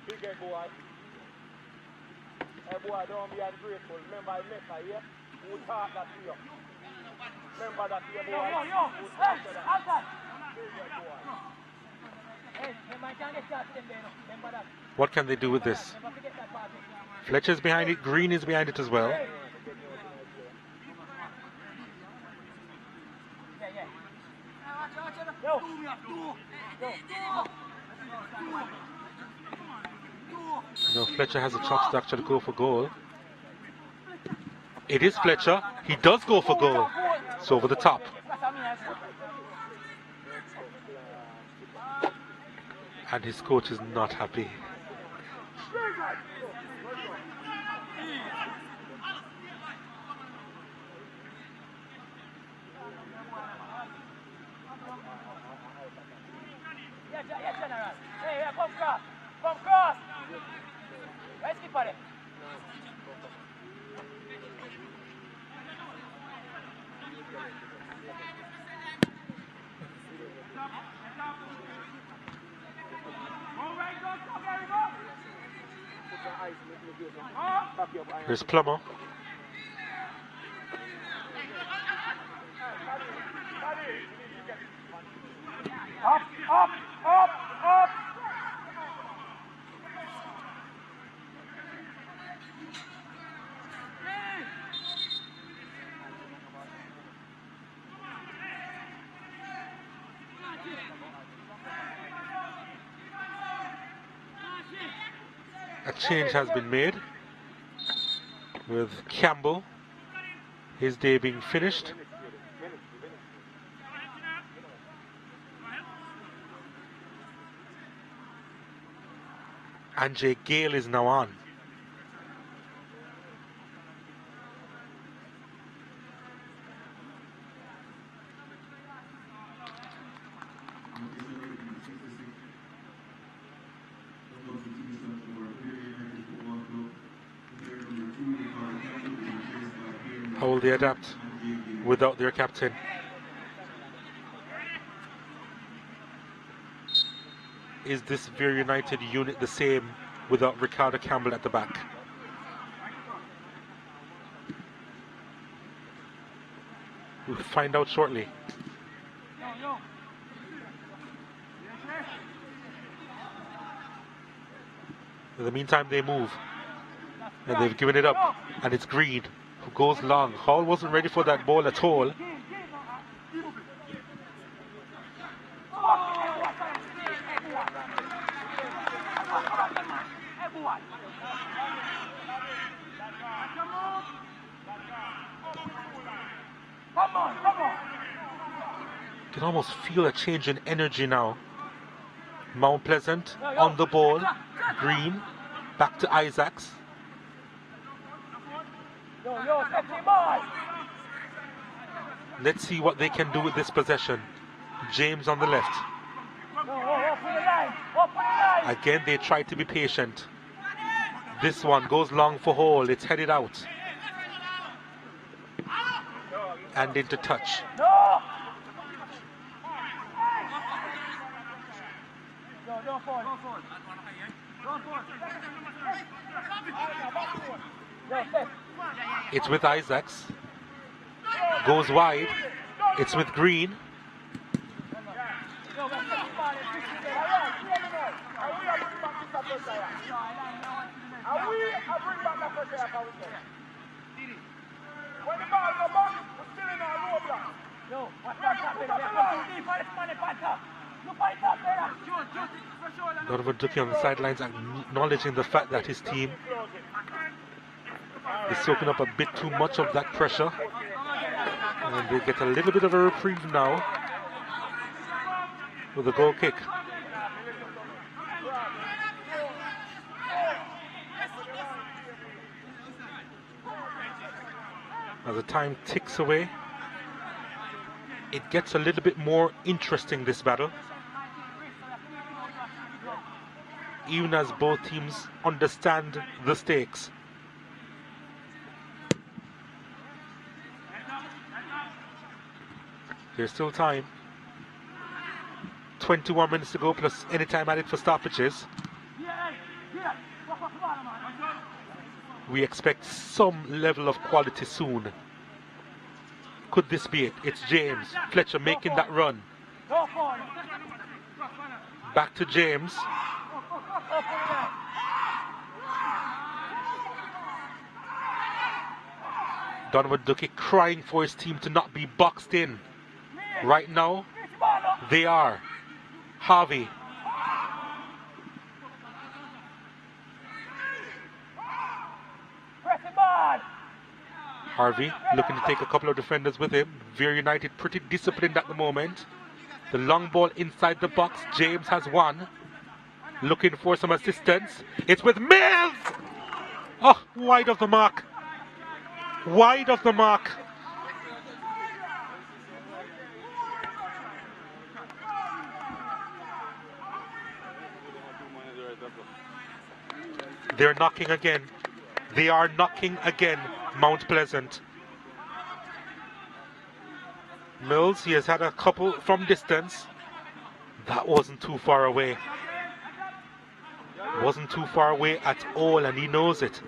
Bigger boy. Hey boy, don't be ungrateful. Remember I met her, yeah? Who taught that to you? Remember that, yeah, boy? Who taught you that? Bigger boy. What can they do with this? Fletcher's behind it, Green is behind it as well. No, Fletcher has a chance to actually go for goal. It is Fletcher. He does go for goal. It's over the top. And his coach is not happy. Come cross. Let's keep on it. Here's Plummer. Up, up, up, up. A change has been made with Campbell, his day being finished. And Jay Gale is now on. How will they adapt without their captain? Is this Vere United unit the same without Ricardo Campbell at the back? We'll find out shortly. In the meantime, they move. And they've given it up. And it's Green who goes long. Hall wasn't ready for that ball at all. You can almost feel a change in energy now. Mount Pleasant on the ball. Green back to Isaacs. Let's see what they can do with this possession. James on the left. Again, they try to be patient. This one goes long for Hall. It's headed out. And into touch. It's with Isaacs. Goes wide. It's with Green. Donovan Ducky on the sidelines acknowledging the fact that his team is soaking up a bit too much of that pressure. And they get a little bit of a reprieve now with a goal kick. As the time ticks away, it gets a little bit more interesting, this battle. Even as both teams understand the stakes. There's still time. 21 minutes to go plus any time added for stoppages. We expect some level of quality soon. Could this be it? It's James. Fletcher making that run. Back to James. Donovan Ducky crying for his team to not be boxed in. Right now, they are. Harvey. Harvey looking to take a couple of defenders with him. Vere United pretty disciplined at the moment. The long ball inside the box. James has one. Looking for some assistance. It's with Mills! Oh, wide of the mark. Wide of the mark. They're knocking again. They are knocking again, Mount Pleasant. Mills, he has had a couple from distance. That wasn't too far away. Wasn't too far away at all, and he knows it.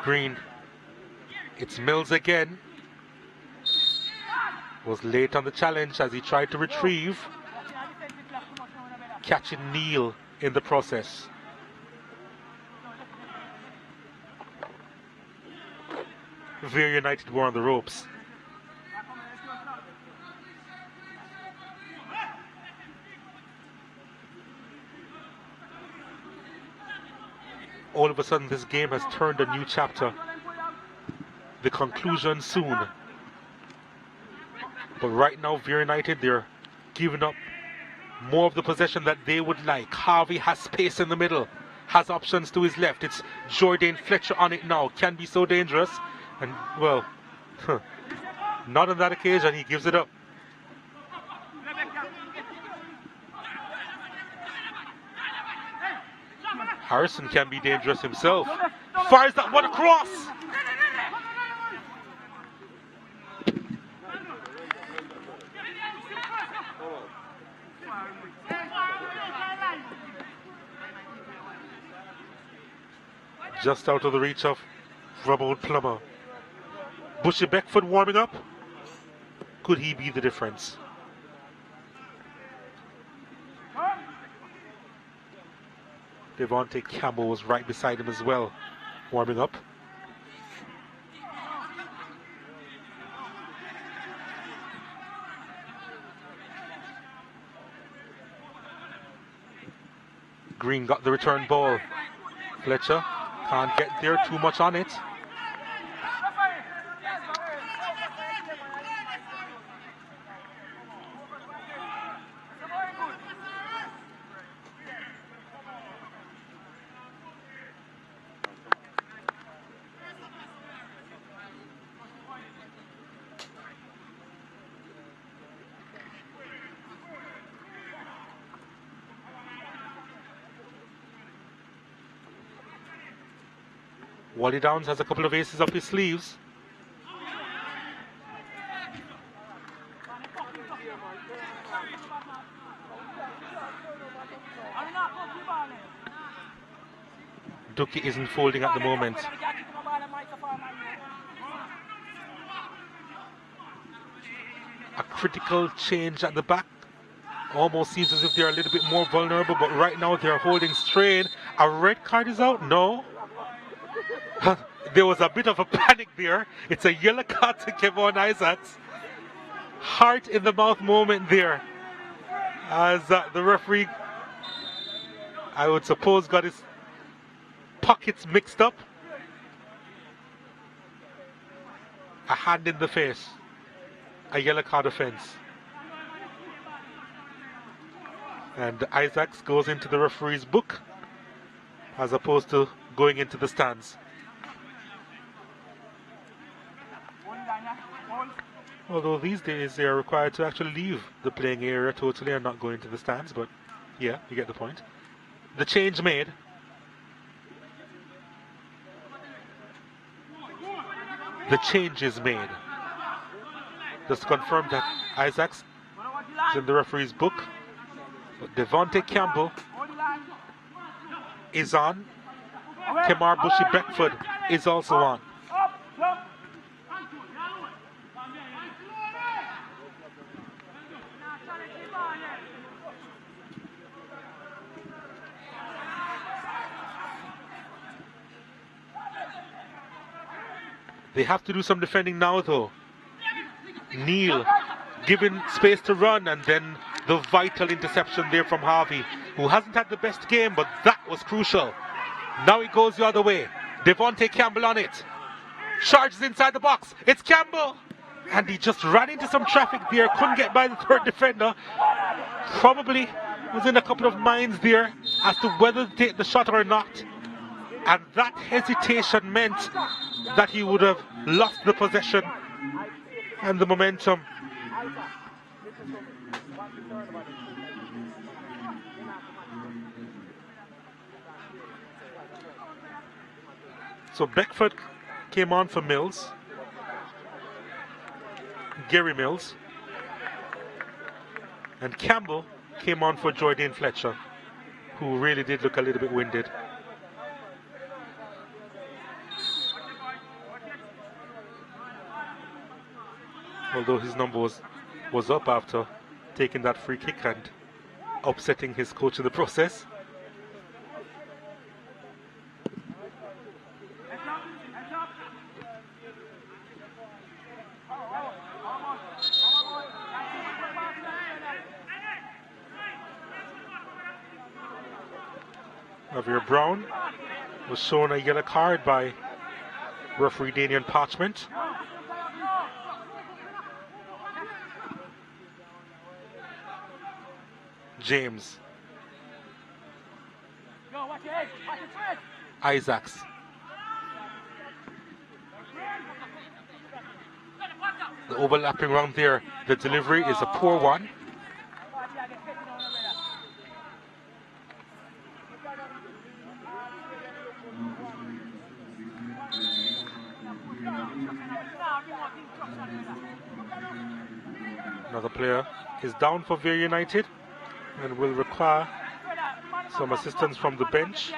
Green. It's Mills again. Was late on the challenge as he tried to retrieve. Catching Neil in the process. Vere United were on the ropes. All of a sudden this game has turned a new chapter. The conclusion soon. But right now Vere United, they're giving up more of the possession that they would like. Harvey has space in the middle, has options to his left. It's Jordan Fletcher on it now. Can be so dangerous. And, well, not on that occasion. He gives it up. Harrison can be dangerous himself. Fires that one across. Just out of the reach of Robert Plummer. Bushy Beckford warming up. Could he be the difference? Devontae Campbell was right beside him as well, warming up. Green got the return ball. Fletcher can't get there, too much on it. Wally Downs has a couple of aces up his sleeves. Ducky isn't folding at the moment. A critical change at the back. Almost seems as if they're a little bit more vulnerable, but right now they're holding strain. A red card is out? No. There was a bit of a panic there. It's a yellow card to Kevon Isaacs. Heart in the mouth moment there. As the referee, I would suppose, got his pockets mixed up. A hand in the face. A yellow card offense. And Isaacs goes into the referee's book as opposed to going into the stands. Although these days they are required to actually leave the playing area totally and not go into the stands, but yeah, you get the point. The change made. The change is made. Just to confirm that Isaacs is in the referee's book. But Devontae Campbell is on. Kemar Bushy Beckford is also on. They have to do some defending now, though. Neil giving space to run, and then the vital interception there from Harvey, who hasn't had the best game, but that was crucial. Now it goes the other way. Devontae Campbell on it. Charges inside the box. It's Campbell. And he just ran into some traffic there. Couldn't get by the third defender. Probably was in a couple of minds there as to whether to take the shot or not. And that hesitation meant that he would have lost the possession and the momentum. So Beckford came on for Mills, Gary Mills, and Campbell came on for Jordan Fletcher, who really did look a little bit winded. Although his number was up after taking that free kick and upsetting his coach in the process. Vere Brown was shown a yellow card by referee Daniel Parchment. James. Isaacs. The overlapping round there. The delivery is a poor one. Another player is down for Vere United and will require some assistance from the bench.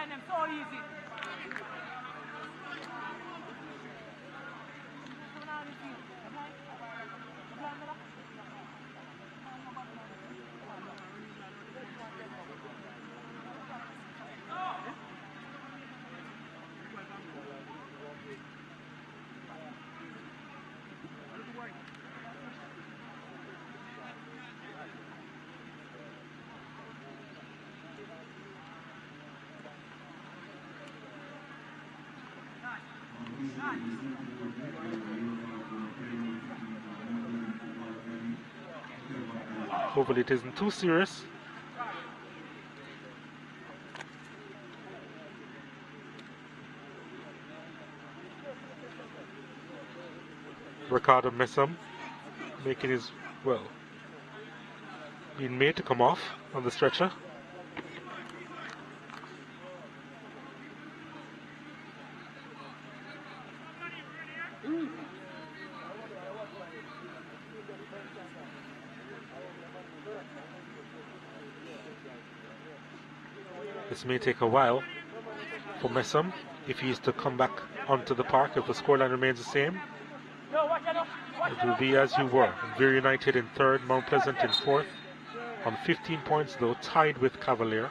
Hopefully it isn't too serious. Ricardo Messam making his, well, being made to come off on the stretcher. This may take a while for Messam if he is to come back onto the park if the scoreline remains the same. It will be as you were. Vere United in third, Mount Pleasant in fourth, on 15 points though, tied with Cavalier,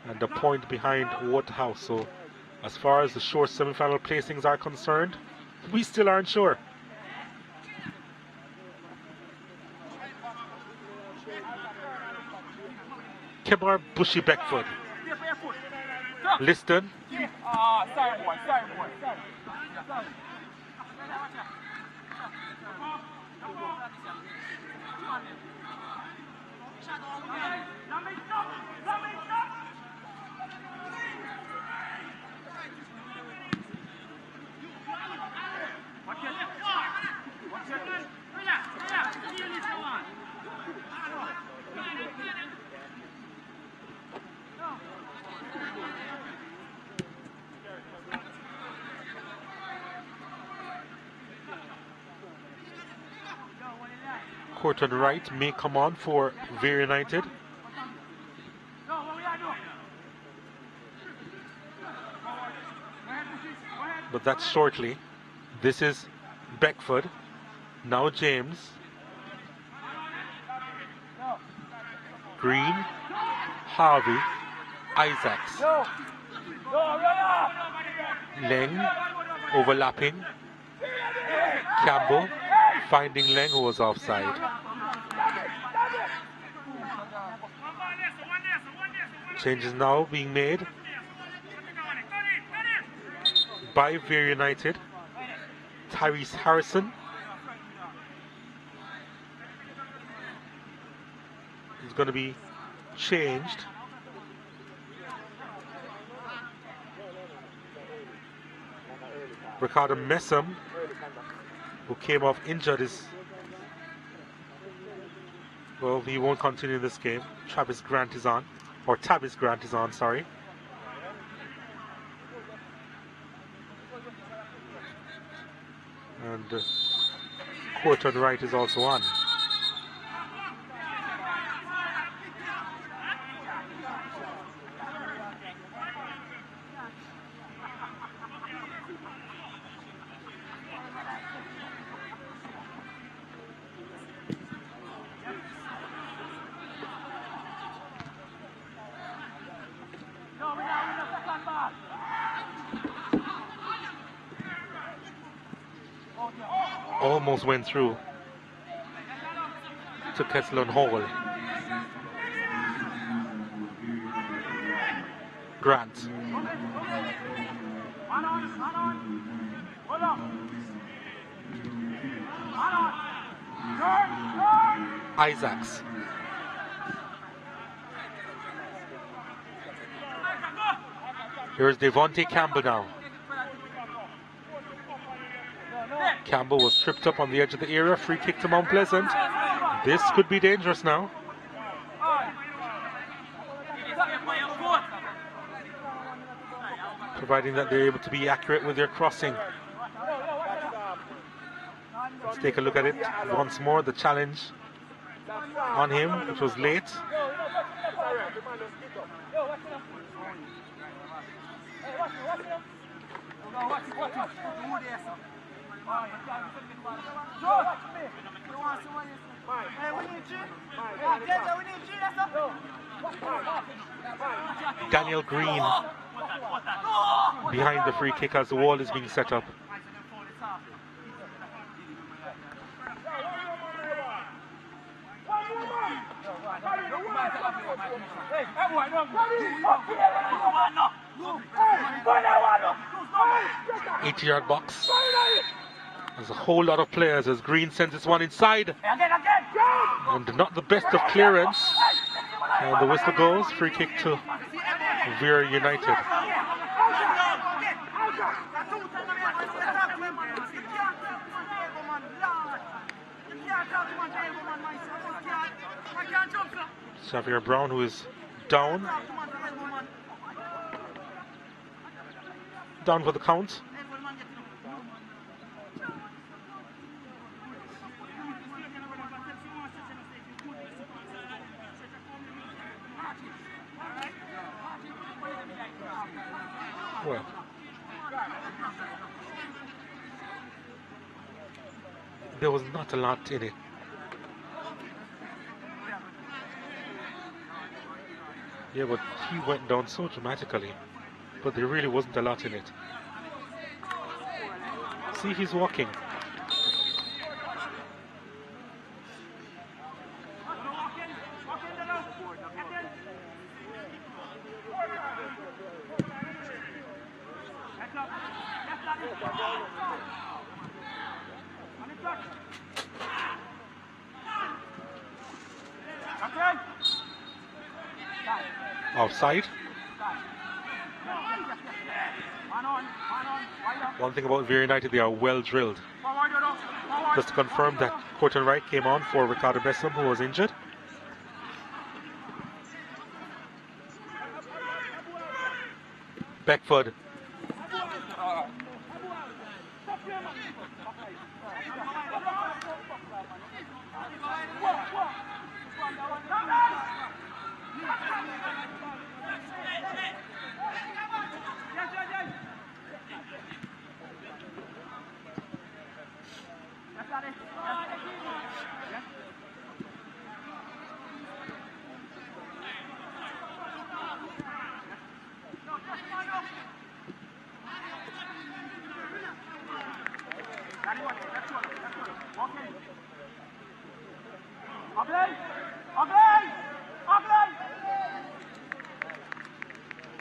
and a point behind Waterhouse. So as far as the short semi-final placings are concerned, we still aren't sure. Kemar Bushy Beckford. Liston. Sorry boy. Courton Wright may come on for Vere United. But that's shortly. This is Beckford. Now James. Green. Harvey. Isaacs. Leng overlapping. Campbell finding Leng, who was offside. Changes now being made by Vere United. Tyrese Harrison is going to be changed. Ricardo Messam, who came off injured, well, he won't continue this game. Travis Grant is on, or Tavis Grant is on, sorry. And Courton Wright is also on. Almost went through to Kesslon Hall. Grant. Isaacs. Here's Devontae Campbell now. Campbell was tripped up on the edge of the area. Free kick to Mount Pleasant. This could be dangerous now. Providing that they're able to be accurate with their crossing. Let's take a look at it once more. The challenge on him, which was late. Daniel Green behind the free kick as the wall is being set up. Eighty-yard box. There's a whole lot of players as Green sends this one inside. And not the best of clearance. And the whistle goes. Free kick to Vere United. Xavier Brown, who is down. Down for the count. Well, there was not a lot in it. Yeah, but he went down so dramatically. But there really wasn't a lot in it. See, he's walking. Offside. One thing about Vere United, they are well drilled. Just to confirm that Courton Wright came on for Ricardo Besson, who was injured. Beckford.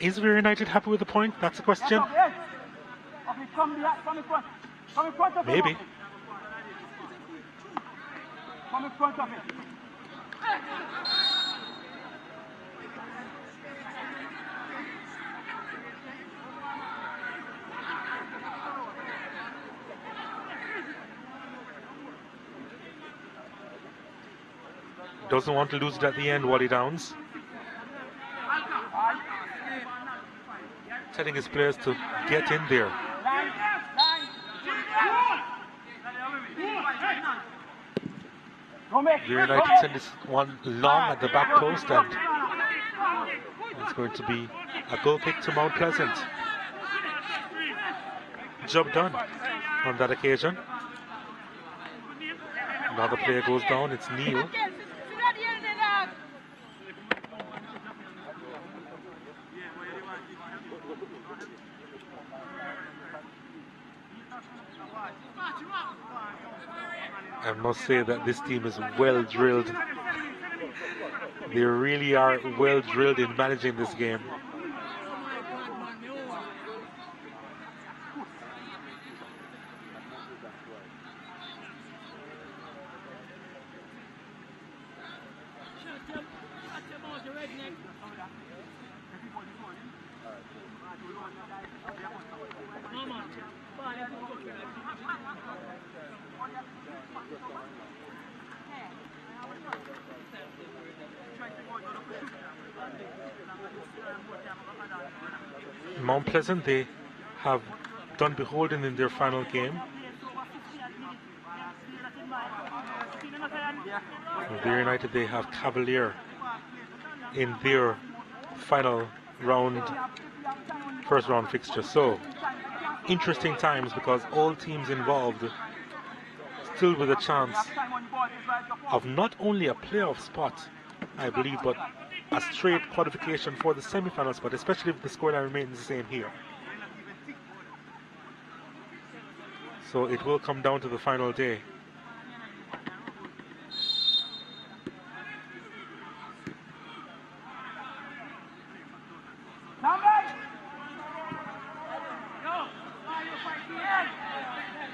Is Vere United happy with the point? That's the question. Maybe. Come in front of it. Doesn't want to lose it at the end, Wally Downs. Telling his players to get in there. Vere United send this one long at the back post, and it's going to be a goal kick to Mount Pleasant. Job done on that occasion. Another player goes down, it's Neil. I must say that this team is well drilled. They really are well drilled in managing this game. Mount Pleasant, they have done beholden in their final game. Vere United, they have Cavalier in their final round, first round fixture. So interesting times, because all teams involved still with a chance of not only a playoff spot, I believe, but a straight qualification for the semi-final spot, especially if the scoreline remains the same here. So it will come down to the final day.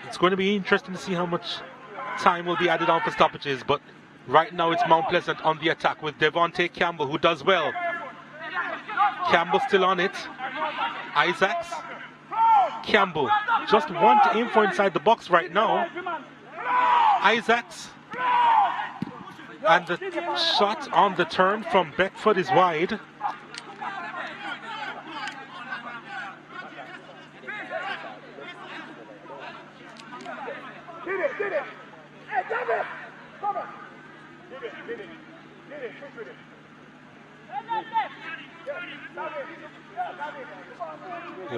It's going to be interesting to see how much time will be added on for stoppages, but right now it's Mount Pleasant on the attack with Devontae Campbell, who does well. Campbell still on it. Isaacs. Campbell just one to aim for inside the box right now. Isaacs. And the shot on the turn from Beckford is wide.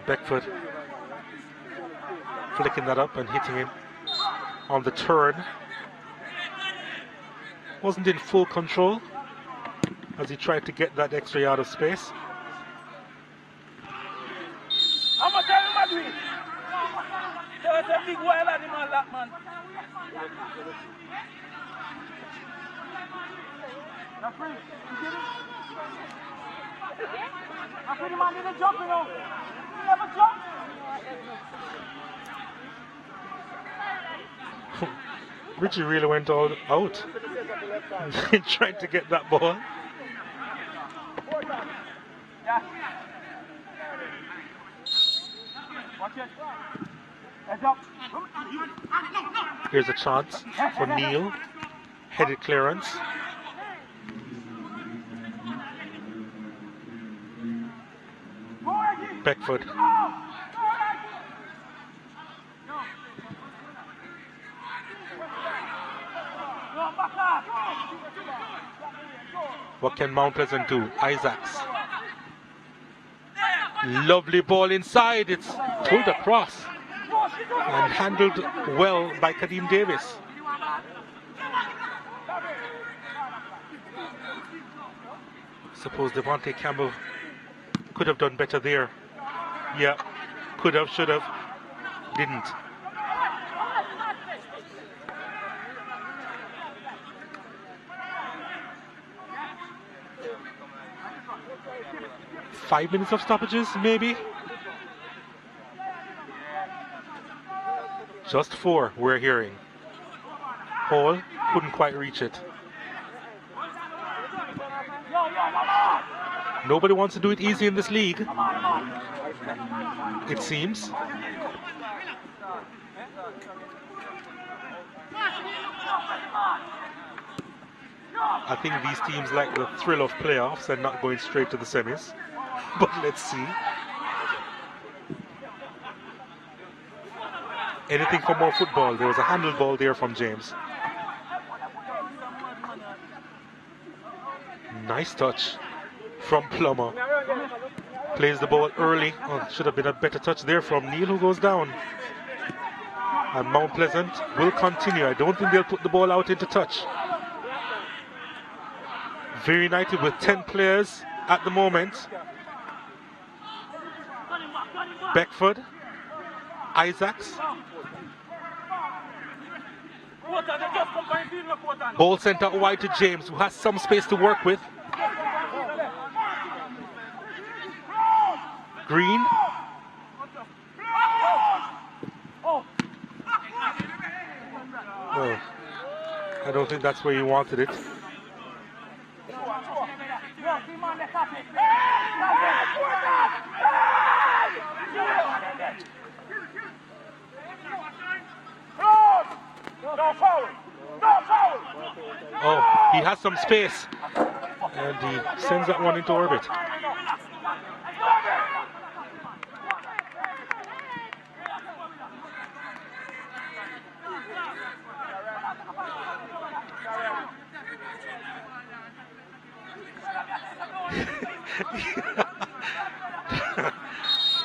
Beckford flicking that up and hitting it on the turn. Wasn't in full control as he tried to get that extra yard of space. Richie really went all out and tried to get that ball. Here's a chance for Neil. Headed clearance. Beckford. What can Mount Pleasant do? Isaacs. Lovely ball inside. It's pulled across and handled well by Kadeem Davis. Suppose Devontae Campbell could have done better there. Yeah, could have, should have, didn't. 5 minutes of stoppages, maybe? Just 4, we're hearing. Hall couldn't quite reach it. Nobody wants to do it easy in this league, it seems. I think these teams like the thrill of playoffs and not going straight to the semis. But let's see. Anything for more football? There was a handle ball there from James. Nice touch from Plummer. Plays the ball early. Oh, should have been a better touch there from Neil, who goes down. And Mount Pleasant will continue. I don't think they'll put the ball out into touch. Vere United with 10 players at the moment. Beckford, Isaacs. Ball sent out wide to James, who has some space to work with. Green. Oh, I don't think that's where you wanted it. Oh, he has some space. And he sends that one into orbit.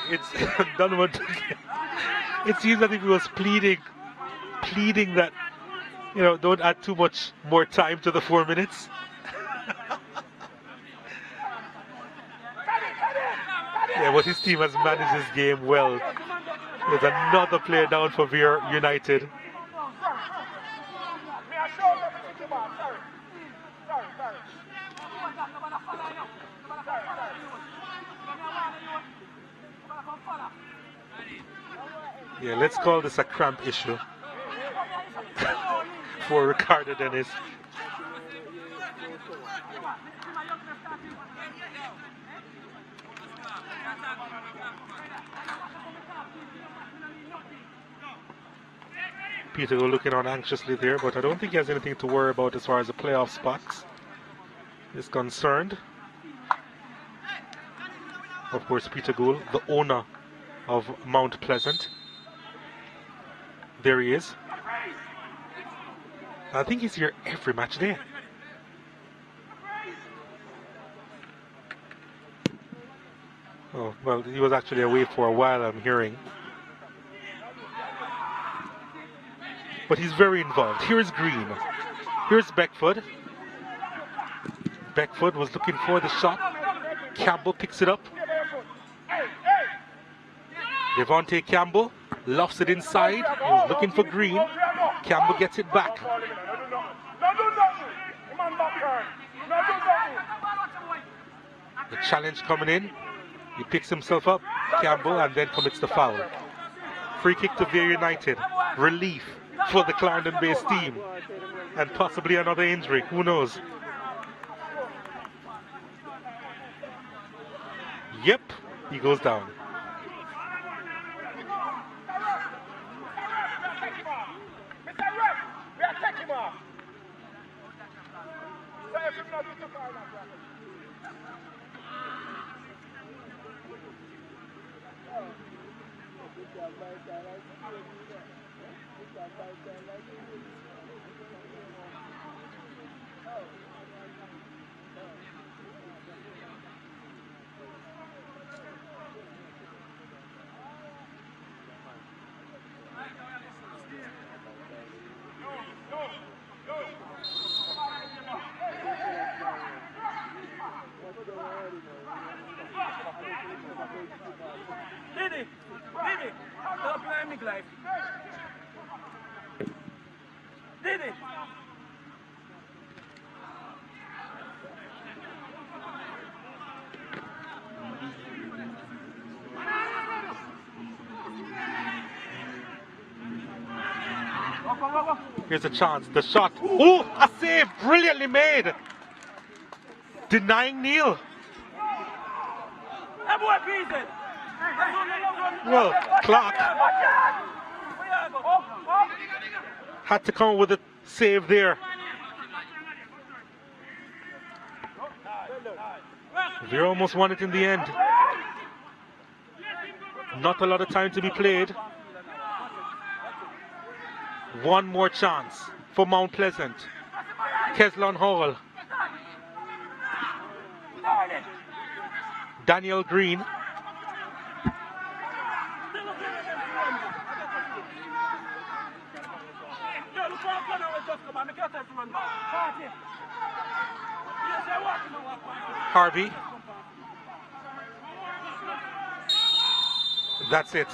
It's Donovan. It seems as if he was pleading that, you know, don't add too much more time to the 4 minutes. Yeah, but his team has managed this game well. There's another player down for Vere United. Yeah, let's call this a cramp issue for Ricardo Dennis. Peter looking on anxiously there, but I don't think he has anything to worry about as far as the playoff spots is concerned. Of course, Peter Gould, the owner of Mount Pleasant. There he is. I think he's here every match day. Oh, well, he was actually away for a while, I'm hearing. But he's very involved. Here's Green. Here's Beckford. Beckford was looking for the shot. Campbell picks it up. Devontae Campbell lofts it inside. He's looking for Green. Campbell gets it back. The challenge coming in. He picks himself up, Campbell, and then commits the foul. Free kick to Vere United. Relief for the Clarendon-based team. And possibly another injury. Who knows? Yep, he goes down. Here's a chance. The shot. Oh, a save. Brilliantly made. Denying Neil. Well, Clark had to come with a save there. Vere almost won it in the end. Not a lot of time to be played. One more chance for Mount Pleasant. Keslon Hall. Daniel Green. Harvey. That's it.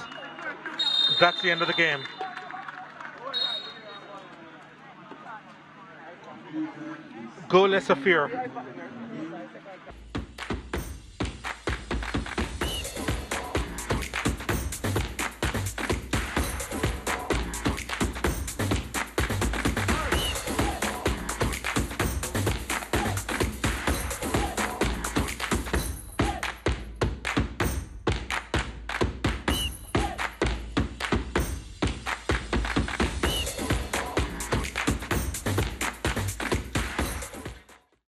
That's the end of the game. Goalless affair.